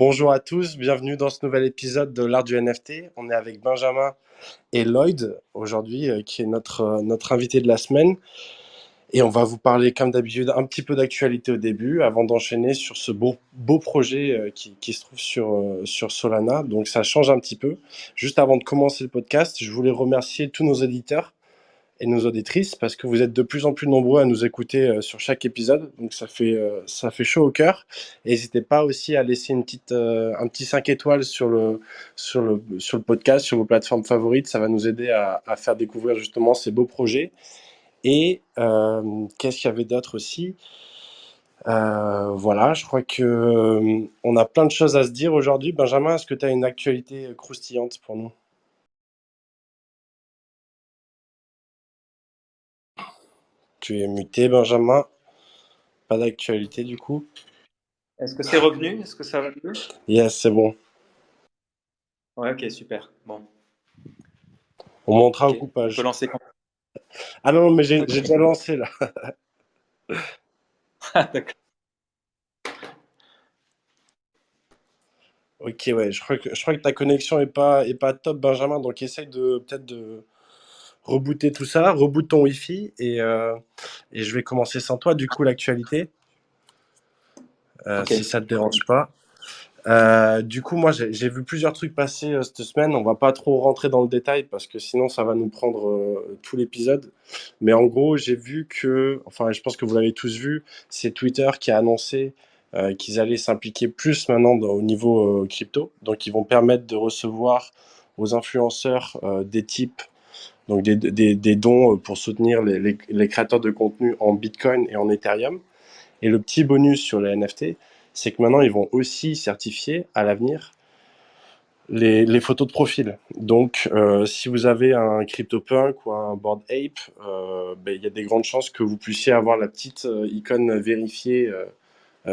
Bonjour à tous, bienvenue dans ce nouvel épisode de l'art du NFT. On est avec Benjamin et Lloyd aujourd'hui, qui est notre invité de la semaine. Et on va vous parler, comme d'habitude, un petit peu d'actualité au début, avant d'enchaîner sur ce beau projet qui se trouve sur Solana. Donc ça change un petit peu. Juste avant de commencer le podcast, je voulais remercier tous nos auditeurs et nos auditrices parce que vous êtes de plus en plus nombreux à nous écouter sur chaque épisode. Donc ça fait chaud au cœur. Et n'hésitez pas aussi à laisser un petit 5 étoiles sur le podcast, sur vos plateformes favorites. Ça va nous aider à faire découvrir justement ces beaux projets. Et qu'est-ce qu'il y avait d'autre aussi? Voilà, je crois que on a plein de choses à se dire aujourd'hui. Benjamin, est-ce que tu as une actualité croustillante pour nous? Tu es muté, Benjamin. Pas d'actualité du coup. Est-ce que c'est revenu? Est-ce que ça va mieux? Yes, c'est bon. Ouais, ok, super. Bon, On montera au ok. On peut coupage. lancer quand Ah non, mais j'ai Ok. déjà lancé là. Ah, d'accord. Ok, ouais, je crois que ta connexion est pas top, Benjamin. Donc essaye de peut-être de rebooter tout ça, reboot ton Wi-Fi et je vais commencer sans toi. Du coup, l'actualité, Ok. si ça te dérange pas. Du coup, moi, j'ai vu plusieurs trucs passer cette semaine. On va pas trop rentrer dans le détail parce que sinon, ça va nous prendre tout l'épisode. Mais en gros, j'ai vu que, enfin, je pense que vous l'avez tous vu, c'est Twitter qui a annoncé qu'ils allaient s'impliquer plus maintenant au niveau crypto. Donc, ils vont permettre de recevoir aux influenceurs des tips, donc des dons pour soutenir les créateurs de contenu en Bitcoin et en Ethereum. Et le petit bonus sur les NFT, c'est que maintenant, ils vont aussi certifier à l'avenir les photos de profil. Donc, si vous avez un CryptoPunk ou un Bored Ape, ben, il y a des grandes chances que vous puissiez avoir la petite icône vérifiée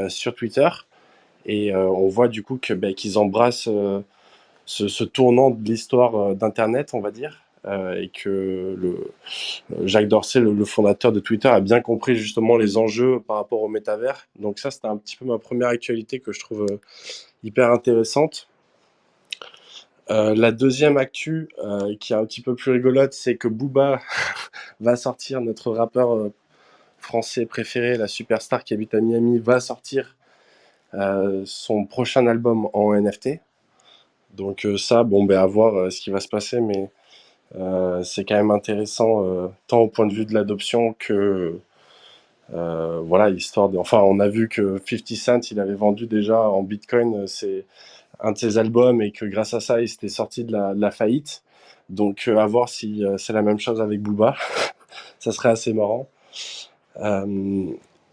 sur Twitter. Et on voit du coup que, ben, qu'ils embrassent ce tournant de l'histoire d'Internet, on va dire. Et que Jacques Dorsey, le fondateur de Twitter, a bien compris justement les enjeux par rapport au métavers. Donc ça, c'était un petit peu ma première actualité que je trouve hyper intéressante. La deuxième actu, qui est un petit peu plus rigolote, c'est que Booba va sortir, notre rappeur français préféré, la superstar qui habite à Miami, va sortir son prochain album en NFT. Donc ça, bon, ben à voir ce qui va se passer, mais c'est quand même intéressant, tant au point de vue de l'adoption que voilà, histoire de. Enfin, on a vu que 50 Cent, il avait vendu déjà en Bitcoin un de ses albums et que grâce à ça, il s'était sorti de la faillite. Donc, à voir si c'est la même chose avec Booba. Ça serait assez marrant. Euh,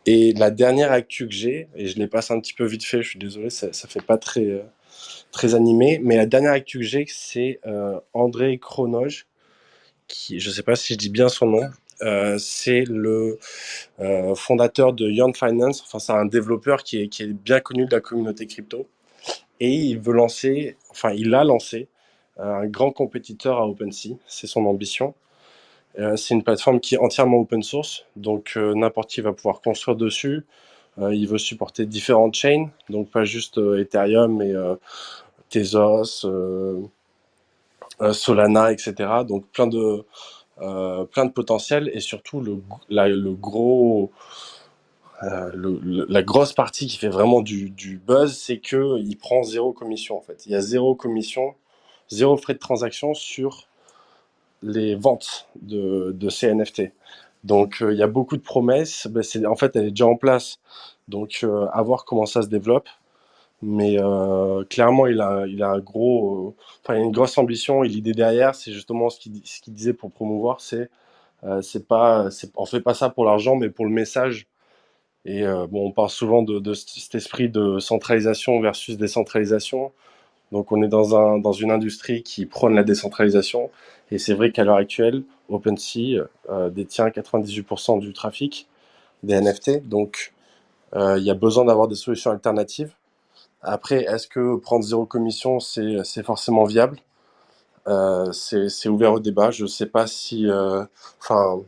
et la dernière actu que j'ai, et je les passe un petit peu vite fait, je suis désolé, ça fait pas très animé, mais la dernière actu que j'ai, c'est André Cronoj, qui, je sais pas si je dis bien son nom, c'est le fondateur de Young Finance. Enfin, c'est un développeur qui est bien connu de la communauté crypto. Et il veut lancer, enfin, il a lancé un grand compétiteur à OpenSea. C'est son ambition. C'est une plateforme qui est entièrement open source, donc n'importe qui va pouvoir construire dessus. Il veut supporter différentes chains, donc pas juste Ethereum, mais Tezos, Solana, etc. Donc plein de potentiel et surtout le gros la grosse partie qui fait vraiment du buzz, c'est que il prend zéro commission en fait. Il y a zéro commission, zéro frais de transaction sur les ventes de ces NFT. Donc il y a beaucoup de promesses. Ben, en fait, elle est déjà en place. Donc à voir comment ça se développe. Mais clairement, il a un enfin, il a une grosse ambition. Et l'idée derrière, c'est justement ce qu'il disait pour promouvoir, on fait pas ça pour l'argent, mais pour le message. Et bon, on parle souvent de cet esprit de centralisation versus décentralisation. Donc on est dans une industrie qui prône la décentralisation. Et c'est vrai qu'à l'heure actuelle, OpenSea détient 98% du trafic des NFT. Donc il y a besoin d'avoir des solutions alternatives. Après, est-ce que prendre zéro commission, c'est forcément viable? C'est ouvert au débat. Je sais pas si... Enfin,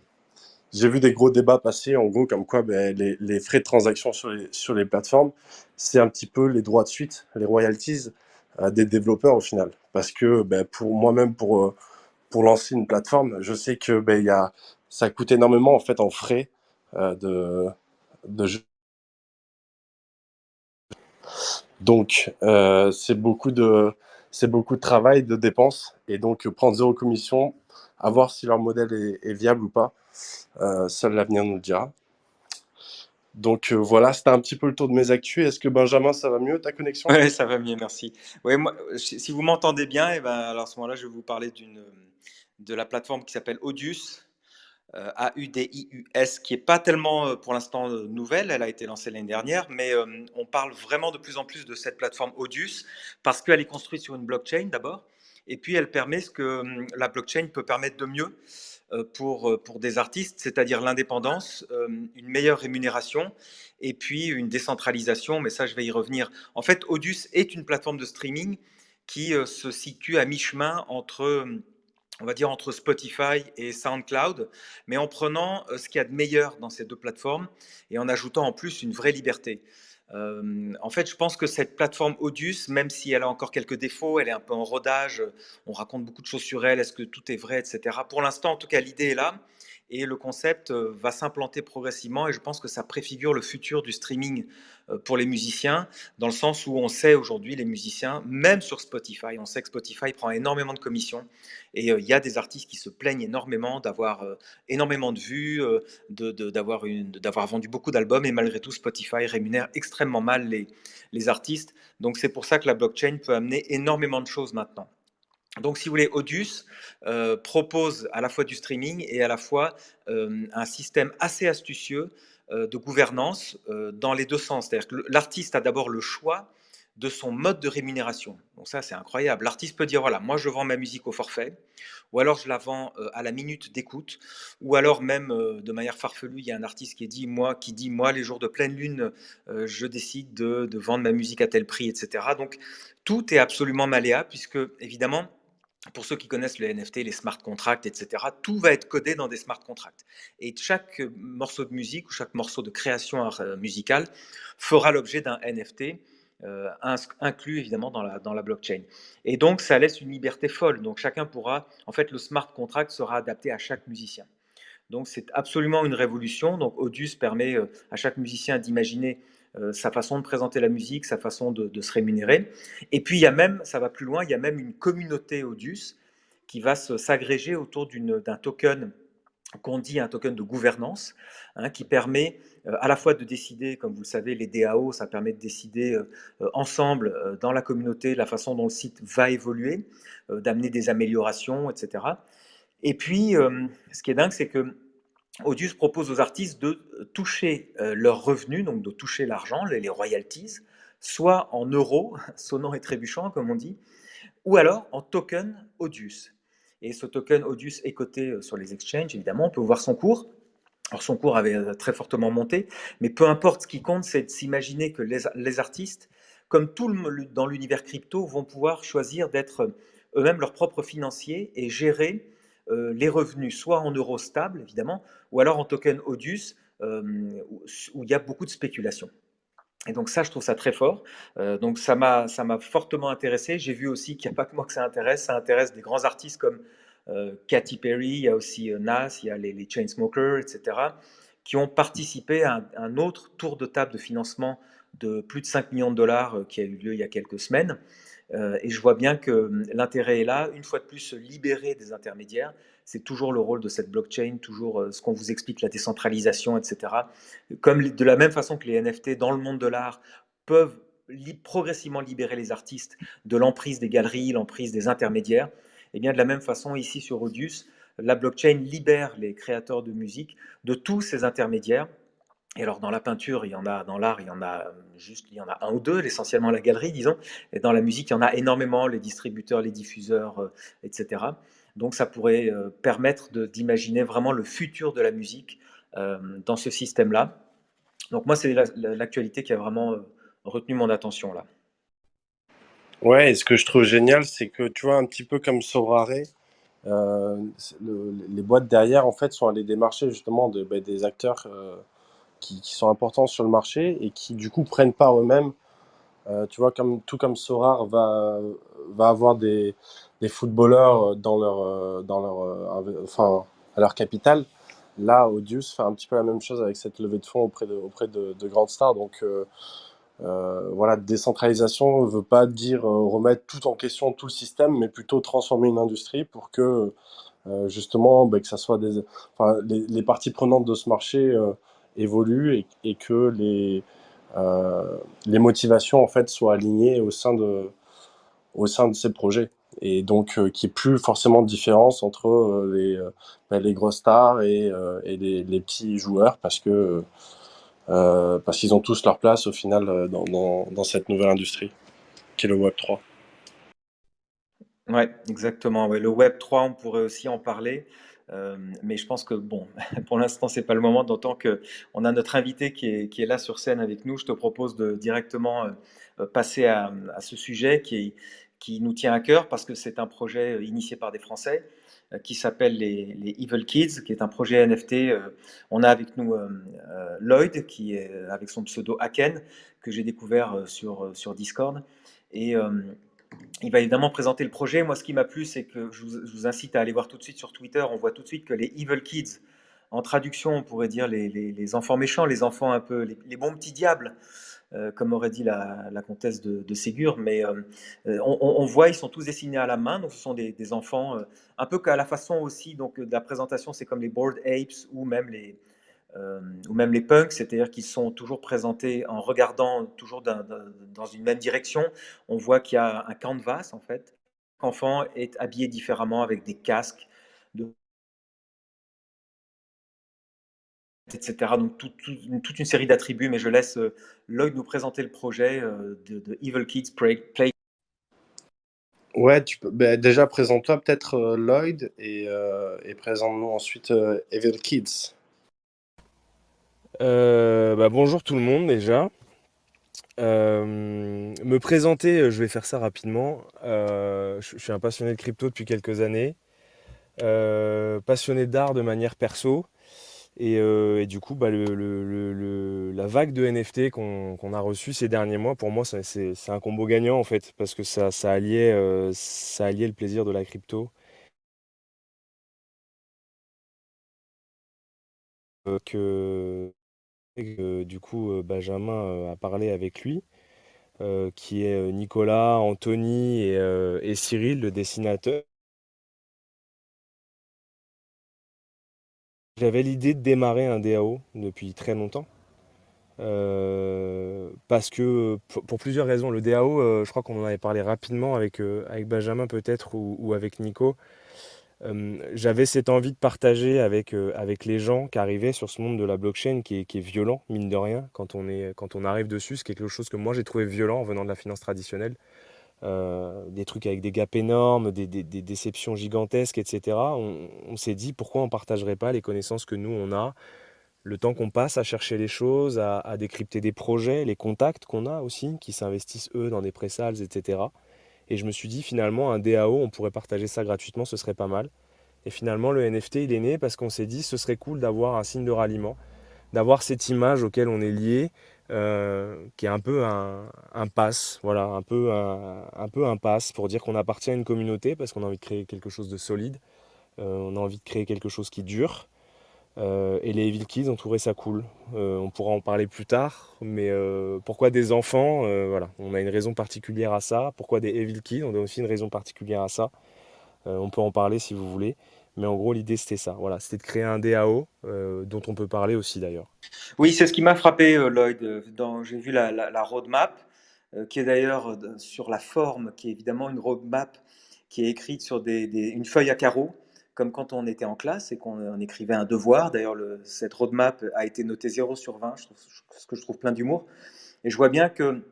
j'ai vu des gros débats passer, en gros, comme quoi ben, les frais de transaction sur les plateformes, c'est un petit peu les droits de suite, les royalties des développeurs au final. Parce que ben, pour moi-même, pour lancer une plateforme, je sais que ben, ça coûte énormément en fait en frais de, jeu. Donc, c'est beaucoup de travail, de dépenses. Et donc, prendre zéro commission, à voir si leur modèle est viable ou pas. Seul l'avenir nous le dira. Donc voilà, c'était un petit peu le tour de mes actus. Est-ce que Benjamin, ça va mieux ta connexion? Ouais, ça va mieux, merci. Ouais, moi, si vous m'entendez bien, et ben, alors à ce moment-là, je vais vous parler de la plateforme qui s'appelle Audius, Audius, qui est pas tellement pour l'instant nouvelle, elle a été lancée l'année dernière, mais on parle vraiment de plus en plus de cette plateforme Audius parce qu'elle est construite sur une blockchain d'abord, et puis elle permet ce que la blockchain peut permettre de mieux pour des artistes, c'est-à-dire l'indépendance, une meilleure rémunération et puis une décentralisation, mais ça je vais y revenir. En fait, Audius est une plateforme de streaming qui se situe à mi-chemin entre on va dire entre Spotify et SoundCloud, mais en prenant ce qu'il y a de meilleur dans ces deux plateformes et en ajoutant en plus une vraie liberté. En fait, je pense que cette plateforme Audius, même si elle a encore quelques défauts, elle est un peu en rodage, on raconte beaucoup de choses sur elle, est-ce que tout est vrai, etc. Pour l'instant, en tout cas, l'idée est là et le concept va s'implanter progressivement et je pense que ça préfigure le futur du streaming pour les musiciens, dans le sens où on sait aujourd'hui, les musiciens, même sur Spotify, on sait que Spotify prend énormément de commissions et il y a des artistes qui se plaignent énormément d'avoir énormément de vues, d'avoir vendu beaucoup d'albums et malgré tout Spotify rémunère extrêmement mal les artistes. Donc c'est pour ça que la blockchain peut amener énormément de choses maintenant. Donc, si vous voulez, Audius propose à la fois du streaming et à la fois un système assez astucieux de gouvernance dans les deux sens. C'est-à-dire que l'artiste a d'abord le choix de son mode de rémunération. Donc ça, c'est incroyable. L'artiste peut dire, voilà, moi, je vends ma musique au forfait, ou alors je la vends à la minute d'écoute, ou alors même de manière farfelue, il y a un artiste qui dit, moi, les jours de pleine lune, je décide de vendre ma musique à tel prix, etc. Donc, tout est absolument malléable, puisque, évidemment, pour ceux qui connaissent le NFT, les smart contracts, etc., tout va être codé dans des smart contracts. Et chaque morceau de musique ou chaque morceau de création musicale fera l'objet d'un NFT inclus évidemment dans la blockchain. Et donc, ça laisse une liberté folle. Donc, chacun pourra, en fait, le smart contract sera adapté à chaque musicien. Donc c'est absolument une révolution. Donc Audius permet à chaque musicien d'imaginer sa façon de présenter la musique, sa façon de se rémunérer. Et puis il y a même, ça va plus loin, il y a même une communauté Audius qui va s'agréger autour d'un token qu'on dit un token de gouvernance, hein, qui permet à la fois de décider, comme vous le savez, les DAO, ça permet de décider ensemble dans la communauté la façon dont le site va évoluer, d'amener des améliorations, etc. Et puis, ce qui est dingue, c'est que Audius propose aux artistes de toucher leurs revenus, donc de toucher l'argent, les royalties, soit en euros, sonnant et trébuchant, comme on dit, ou alors en token Audius. Et ce token Audius est coté sur les exchanges, évidemment, on peut voir son cours. Alors son cours avait très fortement monté, mais peu importe, ce qui compte, c'est de s'imaginer que les artistes, comme tout dans l'univers crypto, vont pouvoir choisir d'être eux-mêmes leurs propres financiers et gérer les revenus, soit en euros stables, évidemment, ou alors en token Audius, où il y a beaucoup de spéculation. Et donc ça, je trouve ça très fort. Donc ça m'a fortement intéressé. J'ai vu aussi qu'il n'y a pas que moi que ça intéresse des grands artistes comme Katy Perry, il y a aussi Nas, il y a les Chainsmokers, etc., qui ont participé à un autre tour de table de financement de plus de 5 millions de dollars qui a eu lieu il y a quelques semaines. Et je vois bien que l'intérêt est là. Une fois de plus, se libérer des intermédiaires, c'est toujours le rôle de cette blockchain, toujours ce qu'on vous explique, la décentralisation, etc. Comme de la même façon que les NFT dans le monde de l'art peuvent progressivement libérer les artistes de l'emprise des galeries, l'emprise des intermédiaires, et bien de la même façon ici sur Audius, la blockchain libère les créateurs de musique de tous ces intermédiaires. Et alors dans la peinture, il y en a, dans l'art, il y en a juste, il y en a un ou deux, essentiellement la galerie, disons. Et dans la musique, il y en a énormément, les distributeurs, les diffuseurs, etc. Donc ça pourrait permettre d'imaginer vraiment le futur de la musique dans ce système-là. Donc moi, c'est l'actualité qui a vraiment retenu mon attention là. Ouais, et ce que je trouve génial, c'est que tu vois, un petit peu comme Sorare, les boîtes derrière, en fait, sont allées démarcher justement des acteurs qui sont importants sur le marché et qui, du coup, prennent part eux-mêmes. Tu vois, tout comme Sorare va avoir des footballeurs enfin, à leur capital. Là, Audius fait un petit peu la même chose avec cette levée de fonds auprès de grandes stars. Donc, voilà, décentralisation ne veut pas dire remettre tout en question, tout le système, mais plutôt transformer une industrie pour que justement que ça soit enfin, les parties prenantes de ce marché évoluent et que les motivations en fait soient alignées au sein de ces projets. Et donc, qu'il n'y ait plus forcément de différence entre les grosses stars et les petits joueurs parce qu'ils ont tous leur place au final dans cette nouvelle industrie qui est le Web3. Ouais, exactement. Ouais. Le Web 3, on pourrait aussi en parler. Mais je pense que, bon, pour l'instant, c'est pas le moment, d'autant que on a notre invité qui est là sur scène avec nous. Je te propose de directement passer à ce sujet qui nous tient à cœur parce que c'est un projet initié par des Français qui s'appelle les Evil Kids, qui est un projet NFT. On a avec nous Lloyd, qui est avec son pseudo Haken, que j'ai découvert sur Discord. Et il va évidemment présenter le projet. Moi, ce qui m'a plu, c'est que je vous incite à aller voir tout de suite sur Twitter. On voit tout de suite que les Evil Kids, en traduction, on pourrait dire les enfants méchants, les enfants un peu, les bons petits diables, comme aurait dit la comtesse de Ségur. Mais on voit, ils sont tous dessinés à la main. Donc, ce sont des enfants, un peu qu'à la façon aussi donc, de la présentation, c'est comme les Bored Apes ou même les punks, c'est-à-dire qu'ils sont toujours présentés en regardant toujours dans une même direction. On voit qu'il y a un canvas en fait. L'enfant est habillé différemment avec des casques, de, etc. Donc toute une série d'attributs, mais je laisse Lloyd nous présenter le projet de Evil Kids Play. Ouais, déjà présente-toi peut-être Lloyd et présente-nous ensuite Evil Kids. Bonjour tout le monde déjà. Me présenter, je vais faire ça rapidement. Je suis un passionné de crypto depuis quelques années, passionné d'art de manière perso. Et du coup, la vague de NFT qu'on a reçue ces derniers mois, pour moi, c'est un combo gagnant en fait, parce que ça alliait le plaisir de la crypto. Du coup, Benjamin a parlé avec lui. Qui est Nicolas, Anthony et Cyril, le dessinateur. J'avais l'idée de démarrer un DAO depuis très longtemps. Parce que pour plusieurs raisons. Le DAO, je crois qu'on en avait parlé rapidement avec Benjamin peut-être ou avec Nico. J'avais cette envie de partager avec les gens qui arrivaient sur ce monde de la blockchain qui est violent, mine de rien, quand on arrive dessus. C'est quelque chose que moi j'ai trouvé violent en venant de la finance traditionnelle. Des trucs avec des gaps énormes, des déceptions gigantesques, etc. On s'est dit pourquoi on ne partagerait pas les connaissances que nous on a, le temps qu'on passe à chercher les choses, à décrypter des projets, les contacts qu'on a aussi, qui s'investissent eux dans des pré-sales, etc. Et je me suis dit finalement un DAO, on pourrait partager ça gratuitement, ce serait pas mal. Et finalement le NFT il est né parce qu'on s'est dit ce serait cool d'avoir un signe de ralliement, d'avoir cette image auquel on est lié, qui est un peu un pass, voilà, un peu un pass pour dire qu'on appartient à une communauté parce qu'on a envie de créer quelque chose de solide, on a envie de créer quelque chose qui dure. Et les Evil Kids ont trouvé ça cool. On pourra en parler plus tard, mais pourquoi des enfants? Voilà, on a une raison particulière à ça. Pourquoi des Evil Kids? On a aussi une raison particulière à ça. On peut en parler si vous voulez. Mais en gros, l'idée c'était ça. Voilà, c'était de créer un DAO dont on peut parler aussi d'ailleurs. Oui, c'est ce qui m'a frappé, Lloyd. J'ai vu la roadmap, qui est d'ailleurs sur la forme, qui est évidemment une roadmap qui est écrite sur une feuille à carreaux, comme quand on était en classe et qu'on écrivait un devoir. D'ailleurs, cette roadmap a été notée 0/20, ce que je trouve plein d'humour. Et je vois bien que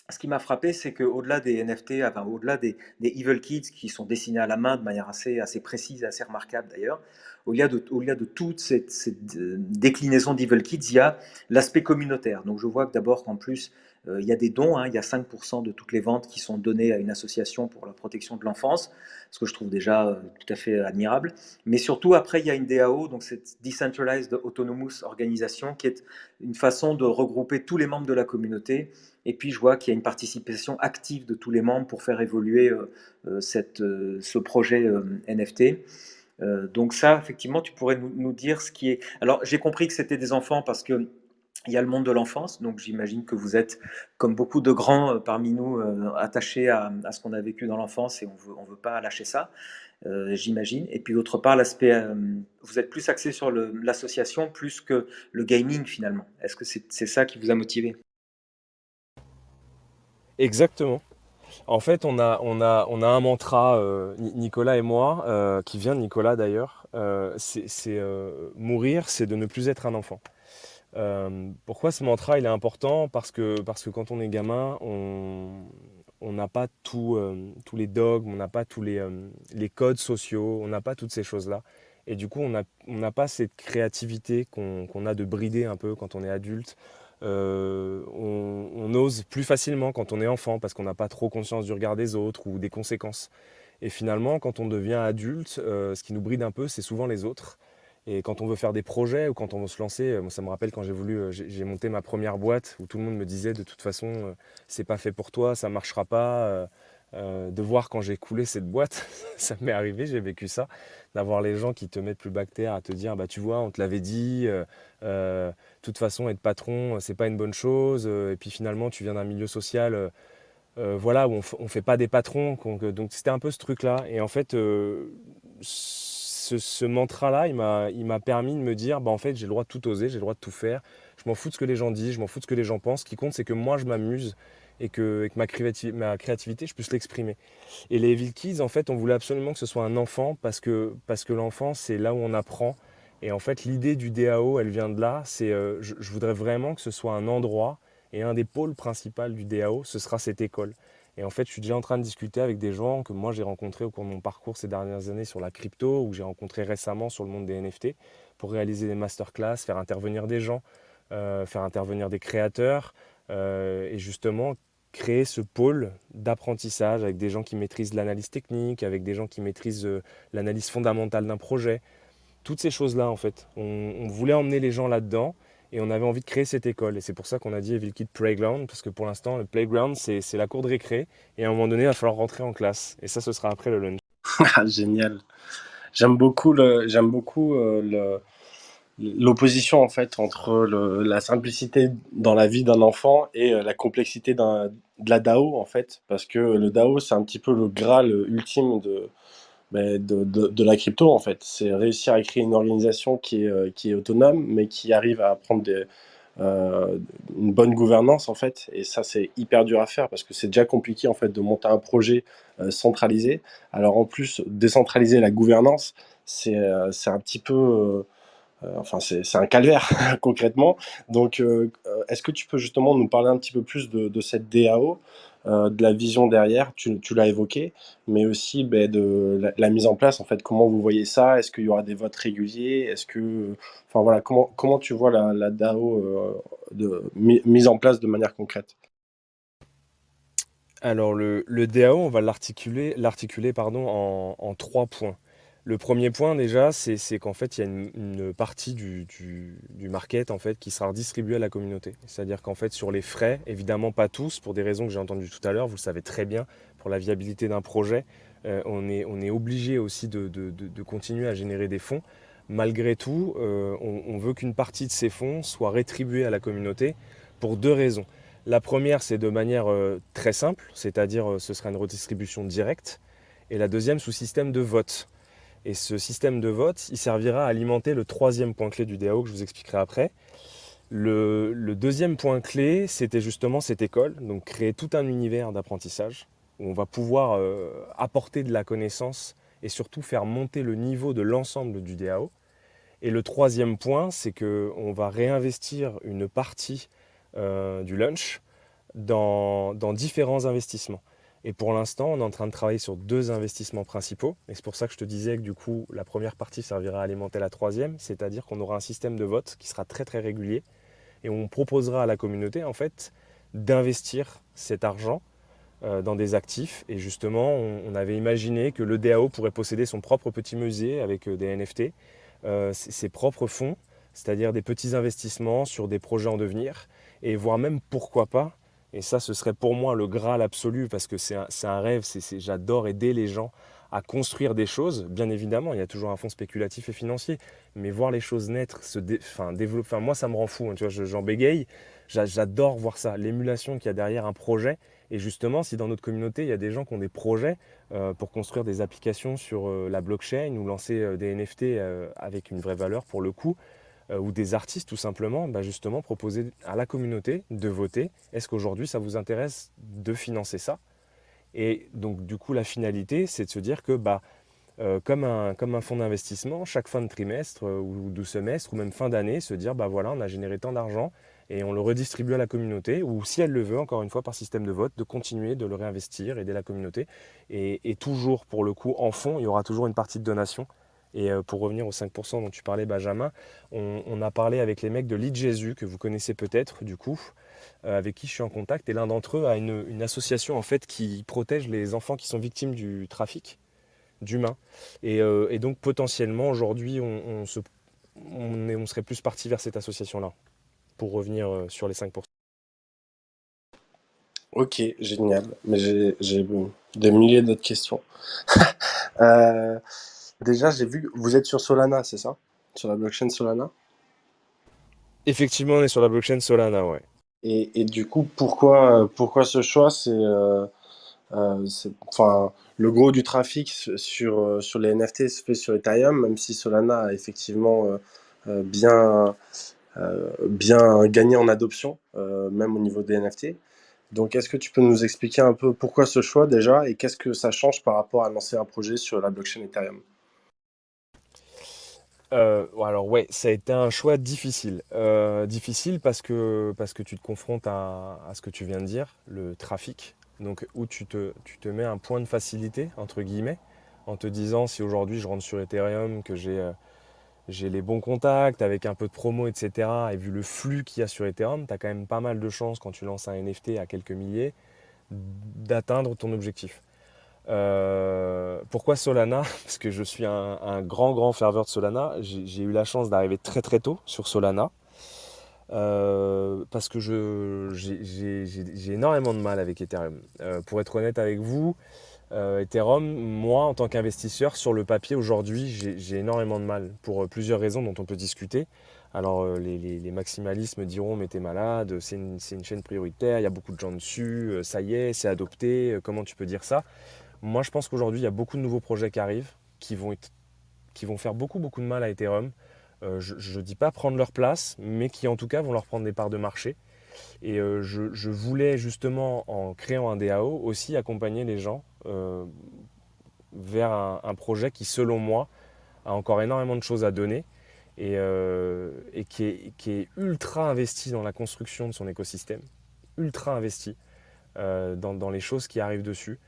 ce qui m'a frappé, c'est qu'au-delà des NFT, enfin, au-delà des Evil Kids qui sont dessinés à la main de manière assez précise et assez remarquable d'ailleurs, au-delà de toute cette déclinaison d'Evil Kids, il y a l'aspect communautaire. Donc je vois que d'abord qu'en plus, Il y a des dons, hein, il y a 5% de toutes les ventes qui sont données à une association pour la protection de l'enfance, ce que je trouve déjà tout à fait admirable. Mais surtout, après, il y a une DAO, donc cette Decentralized Autonomous Organisation, qui est une façon de regrouper tous les membres de la communauté. Et puis, je vois qu'il y a une participation active de tous les membres pour faire évoluer ce projet NFT. Donc ça, effectivement, tu pourrais nous dire ce qui est... Alors, j'ai compris que c'était des enfants parce que il y a le monde de l'enfance, donc j'imagine que vous êtes, comme beaucoup de grands parmi nous, attachés à ce qu'on a vécu dans l'enfance et on veut pas lâcher ça, j'imagine. Et puis d'autre part, l'aspect, vous êtes plus axé sur l'association plus que le gaming finalement. Est-ce que c'est ça qui vous a motivé? Exactement. En fait, on a un mantra, Nicolas et moi, qui vient de Nicolas d'ailleurs. Mourir, c'est de ne plus être un enfant. Pourquoi ce mantra il est important? Parce que quand on est gamin, on n'a pas tous les dogmes, on n'a pas tous les codes sociaux, on n'a pas toutes ces choses-là. Et du coup, on n'a pas cette créativité qu'on a de brider un peu quand on est adulte. On ose plus facilement quand on est enfant parce qu'on n'a pas trop conscience du regard des autres ou des conséquences. Et finalement, quand on devient adulte, ce qui nous bride un peu, c'est souvent les autres. Et quand on veut faire des projets ou quand on veut se lancer, moi ça me rappelle quand j'ai monté ma première boîte où tout le monde me disait de toute façon, c'est pas fait pour toi, ça marchera pas. De voir quand j'ai coulé cette boîte, ça m'est arrivé, j'ai vécu ça, d'avoir les gens qui te mettent plus bactère à te dire, bah tu vois, on te l'avait dit, de toute façon être patron, c'est pas une bonne chose. Et puis finalement, tu viens d'un milieu social. Voilà, où on fait pas des patrons. Donc c'était un peu ce truc-là. Et en fait, ce mantra-là, il m'a permis de me dire, bah en fait, j'ai le droit de tout oser, j'ai le droit de tout faire. Je m'en fous de ce que les gens disent, je m'en fous de ce que les gens pensent. Ce qui compte, c'est que moi, je m'amuse et que ma créativité, je puisse l'exprimer. Et les Evil Kids, en fait, on voulait absolument que ce soit un enfant parce que l'enfant, c'est là où on apprend. Et en fait, l'idée du DAO, elle vient de là. Je voudrais vraiment que ce soit un endroit et un des pôles principaux du DAO, ce sera cette école. Et en fait, je suis déjà en train de discuter avec des gens que moi j'ai rencontrés au cours de mon parcours ces dernières années sur la crypto, ou j'ai rencontré récemment sur le monde des NFT, pour réaliser des masterclass, faire intervenir des gens, faire intervenir des créateurs, et justement créer ce pôle d'apprentissage avec des gens qui maîtrisent l'analyse technique, avec des gens qui maîtrisent l'analyse fondamentale d'un projet. Toutes ces choses-là, en fait. On voulait emmener les gens là-dedans et on avait envie de créer cette école. Et c'est pour ça qu'on a dit Evil Kid Playground, parce que pour l'instant, le playground, c'est la cour de récré. Et à un moment donné, il va falloir rentrer en classe. Et ça, ce sera après le lunch. Ah, génial. J'aime beaucoup l'opposition en fait entre la simplicité dans la vie d'un enfant et la complexité de la DAO en fait, parce que le DAO c'est un petit peu le graal ultime de la crypto en fait. C'est réussir à créer une organisation qui est autonome mais qui arrive à prendre euh, une bonne gouvernance en fait. Et ça c'est hyper dur à faire parce que c'est déjà compliqué en fait de monter un projet centralisé. Alors en plus décentraliser la gouvernance, c'est un petit peu enfin, c'est un calvaire, concrètement. Donc, est-ce que tu peux justement nous parler un petit peu plus de cette DAO, de la vision derrière, tu l'as évoqué, mais aussi ben, de la mise en place, en fait, comment vous voyez ça? Est-ce qu'il y aura des votes réguliers? Enfin voilà, comment tu vois la DAO mise en place de manière concrète? Alors, le DAO, on va l'articuler pardon, en 3 points. Le premier point, déjà, c'est qu'en fait, il y a une partie du market en fait, qui sera redistribuée à la communauté. C'est-à-dire qu'en fait, sur les frais, évidemment pas tous, pour des raisons que j'ai entendues tout à l'heure, vous le savez très bien, pour la viabilité d'un projet, on est obligé aussi de continuer à générer des fonds. Malgré tout, on veut qu'une partie de ces fonds soit rétribuée à la communauté pour 2 raisons. La première, c'est de manière très simple, c'est-à-dire ce sera une redistribution directe. Et la deuxième, sous système de vote. Et ce système de vote, il servira à alimenter le troisième point clé du DAO que je vous expliquerai après. Le deuxième point clé, c'était justement cette école, donc créer tout un univers d'apprentissage où on va pouvoir apporter de la connaissance et surtout faire monter le niveau de l'ensemble du DAO. Et le troisième point, c'est qu'on va réinvestir une partie du lunch dans différents investissements. Et pour l'instant, on est en train de travailler sur 2 investissements principaux. Et c'est pour ça que je te disais que du coup, la première partie servira à alimenter la troisième, c'est-à-dire qu'on aura un système de vote qui sera très très régulier et on proposera à la communauté en fait d'investir cet argent dans des actifs. Et justement, on avait imaginé que le DAO pourrait posséder son propre petit musée avec des NFT, ses propres fonds, c'est-à-dire des petits investissements sur des projets en devenir, et voire même pourquoi pas, et ça ce serait pour moi le Graal absolu, parce que c'est un rêve, j'adore aider les gens à construire des choses. Bien évidemment, il y a toujours un fonds spéculatif et financier, mais voir les choses naître, développer, enfin, moi ça me rend fou, hein, tu vois, j'en bégaye, j'adore voir ça, l'émulation qu'il y a derrière un projet. Et justement, si dans notre communauté, il y a des gens qui ont des projets pour construire des applications sur la blockchain ou lancer des NFT avec une vraie valeur pour le coup, ou des artistes tout simplement, bah justement proposer à la communauté de voter. Est-ce qu'aujourd'hui ça vous intéresse de financer ça? Et donc du coup la finalité c'est de se dire que comme un fonds d'investissement, chaque fin de trimestre ou de semestre ou même fin d'année, se dire bah voilà, on a généré tant d'argent et on le redistribue à la communauté, ou si elle le veut, encore une fois par système de vote, de continuer de le réinvestir, aider la communauté. Et toujours pour le coup, en fond, il y aura toujours une partie de donation. Et pour revenir aux 5% dont tu parlais, Benjamin, on a parlé avec les mecs de Lead Jésus, que vous connaissez peut-être du coup, avec qui je suis en contact. Et l'un d'entre eux a une association en fait qui protège les enfants qui sont victimes du trafic d'humains. Et donc potentiellement aujourd'hui, on serait plus parti vers cette association-là, pour revenir sur les 5%. Ok, génial. Mais j'ai des milliers d'autres questions. Euh, Déjà, j'ai vu, vous êtes sur Solana, c'est ça? Sur la blockchain Solana? Effectivement, on est sur la blockchain Solana, ouais. Et du coup, pourquoi ce choix? Enfin, le gros du trafic sur les NFT se fait sur Ethereum, même si Solana a effectivement bien gagné en adoption, même au niveau des NFT. Donc, est-ce que tu peux nous expliquer un peu pourquoi ce choix déjà et qu'est-ce que ça change par rapport à lancer un projet sur la blockchain Ethereum? Alors ouais, ça a été un choix difficile. Difficile parce que tu te confrontes à ce que tu viens de dire, le trafic. Donc où tu te mets un point de facilité, entre guillemets, en te disant si aujourd'hui je rentre sur Ethereum, que j'ai les bons contacts avec un peu de promo, etc. Et vu le flux qu'il y a sur Ethereum, tu as quand même pas mal de chances quand tu lances un NFT à quelques milliers d'atteindre ton objectif. Pourquoi Solana? Parce que je suis un grand, grand ferveur de Solana. J'ai eu la chance d'arriver très, très tôt sur Solana. Parce que j'ai énormément de mal avec Ethereum. Pour être honnête avec vous, Ethereum, moi, en tant qu'investisseur, sur le papier, aujourd'hui, j'ai énormément de mal pour plusieurs raisons dont on peut discuter. Alors, les maximalistes me diront, mais t'es malade, c'est une chaîne prioritaire, il y a beaucoup de gens dessus, ça y est, c'est adopté, comment tu peux dire ça? Moi, je pense qu'aujourd'hui, il y a beaucoup de nouveaux projets qui arrivent, qui vont faire beaucoup, beaucoup de mal à Ethereum. Je ne dis pas prendre leur place, mais qui en tout cas vont leur prendre des parts de marché. Et je voulais justement, en créant un DAO, aussi accompagner les gens vers un projet qui, selon moi, a encore énormément de choses à donner et qui est ultra investi dans la construction de son écosystème, ultra investi dans les choses qui arrivent dessus.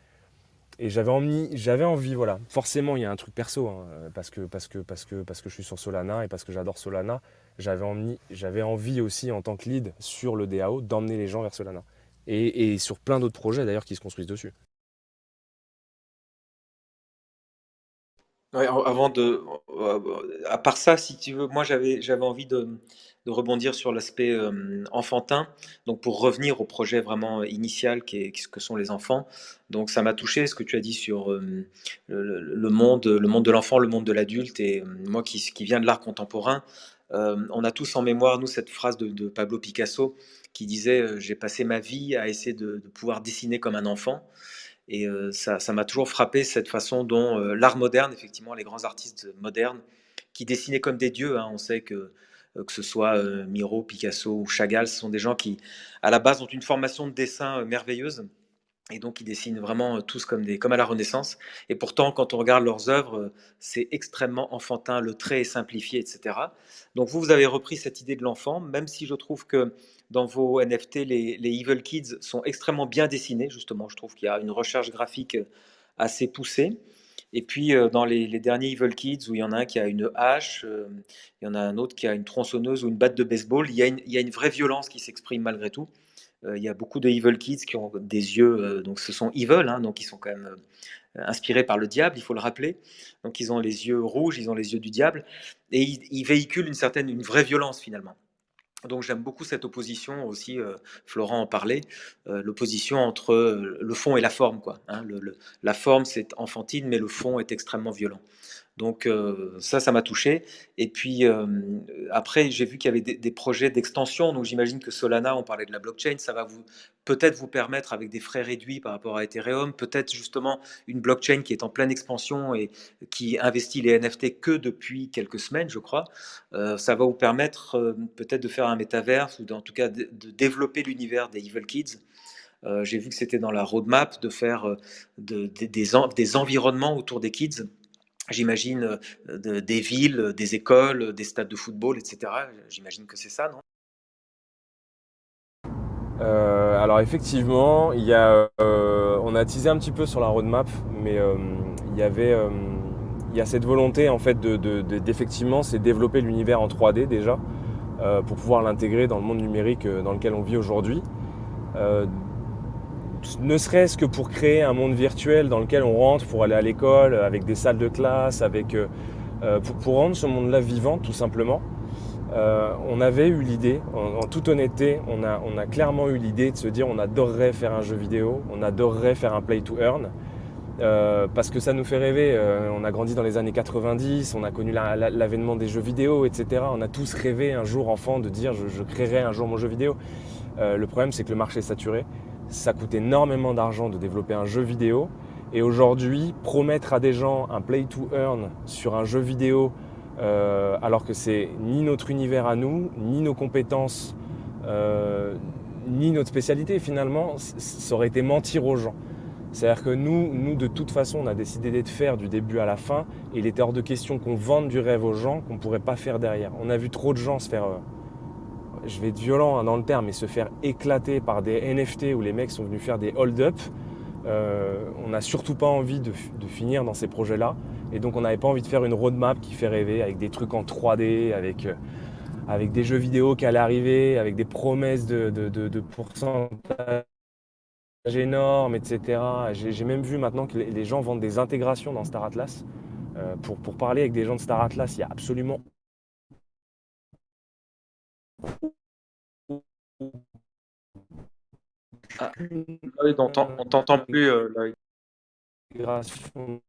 Et j'avais envie, voilà. Forcément, il y a un truc perso, hein, parce que je suis sur Solana et parce que j'adore Solana. J'avais envie aussi, en tant que lead sur le DAO, d'emmener les gens vers Solana. Et sur plein d'autres projets d'ailleurs qui se construisent dessus. Ouais, avant de, à part ça, si tu veux, moi j'avais envie de rebondir sur l'aspect enfantin. Donc pour revenir au projet vraiment initial ce que sont les enfants. Donc ça m'a touché ce que tu as dit sur le monde de l'enfant, le monde de l'adulte. Et moi qui viens de l'art contemporain, on a tous en mémoire nous cette phrase de Pablo Picasso qui disait j'ai passé ma vie à essayer de pouvoir dessiner comme un enfant. Et ça m'a toujours frappé cette façon dont l'art moderne, effectivement, les grands artistes modernes, qui dessinaient comme des dieux, hein, on sait que ce soit Miro, Picasso ou Chagall, ce sont des gens qui, à la base, ont une formation de dessin merveilleuse. Et donc, ils dessinent vraiment tous comme à la Renaissance. Et pourtant, quand on regarde leurs œuvres, c'est extrêmement enfantin, le trait est simplifié, etc. Donc, vous avez repris cette idée de l'enfant, même si je trouve que dans vos NFT, les Evil Kids sont extrêmement bien dessinés, justement. Je trouve qu'il y a une recherche graphique assez poussée. Et puis, dans les derniers Evil Kids, où il y en a un qui a une hache, il y en a un autre qui a une tronçonneuse ou une batte de baseball, il y a une vraie violence qui s'exprime malgré tout. Il y a beaucoup de evil kids qui ont des yeux, donc ce sont evil, hein, donc ils sont quand même inspirés par le diable, il faut le rappeler. Donc ils ont les yeux rouges, ils ont les yeux du diable, et ils véhiculent une vraie violence finalement. Donc j'aime beaucoup cette opposition aussi, Florent en parlait, l'opposition entre le fond et la forme, quoi. Hein, la forme c'est enfantine, mais le fond est extrêmement violent. Donc ça m'a touché. Et puis après, j'ai vu qu'il y avait des projets d'extension. Donc j'imagine que Solana, on parlait de la blockchain, ça va peut-être vous permettre avec des frais réduits par rapport à Ethereum, peut-être justement une blockchain qui est en pleine expansion et qui investit les NFT que depuis quelques semaines, je crois. Ça va vous permettre peut-être de faire un métaverse ou en tout cas de développer l'univers des Evil Kids. J'ai vu que c'était dans la roadmap de faire des environnements autour des kids. J'imagine des villes, des écoles, des stades de football, etc. J'imagine que c'est ça, non? Alors effectivement, on a teasé un petit peu sur la roadmap, mais il y a cette volonté en fait d'effectivement, c'est développer l'univers en 3D déjà, pour pouvoir l'intégrer dans le monde numérique dans lequel on vit aujourd'hui. Ne serait-ce que pour créer un monde virtuel dans lequel on rentre pour aller à l'école, avec des salles de classe, pour rendre ce monde-là vivant tout simplement. On avait eu l'idée, en toute honnêteté, on a clairement eu l'idée de se dire on adorerait faire un jeu vidéo, on adorerait faire un play to earn, parce que ça nous fait rêver. On a grandi dans les années 90, on a connu l'avènement des jeux vidéo, etc. On a tous rêvé un jour enfant de dire je créerai un jour mon jeu vidéo. Le problème c'est que le marché est saturé, ça coûte énormément d'argent de développer un jeu vidéo, et aujourd'hui promettre à des gens un play to earn sur un jeu vidéo, alors que c'est ni notre univers à nous, ni nos compétences, ni notre spécialité finalement, ça aurait été mentir aux gens. C'est-à-dire que nous de toute façon, on a décidé d'être faire du début à la fin, et il était hors de question qu'on vende du rêve aux gens qu'on ne pourrait pas faire derrière. On a vu trop de gens se faire, je vais être violent dans le terme, mais se faire éclater par des NFT où les mecs sont venus faire des hold-up. On n'a surtout pas envie de finir dans ces projets-là. Et donc on n'avait pas envie de faire une roadmap qui fait rêver avec des trucs en 3D, avec des jeux vidéo qui allaient arriver, avec des promesses de pourcentage énormes, etc. J'ai même vu maintenant que les gens vendent des intégrations dans Star Atlas. Pour parler avec des gens de Star Atlas, il n'y a absolument Ah, Lloyd, on t'entend plus, Lloyd. intégration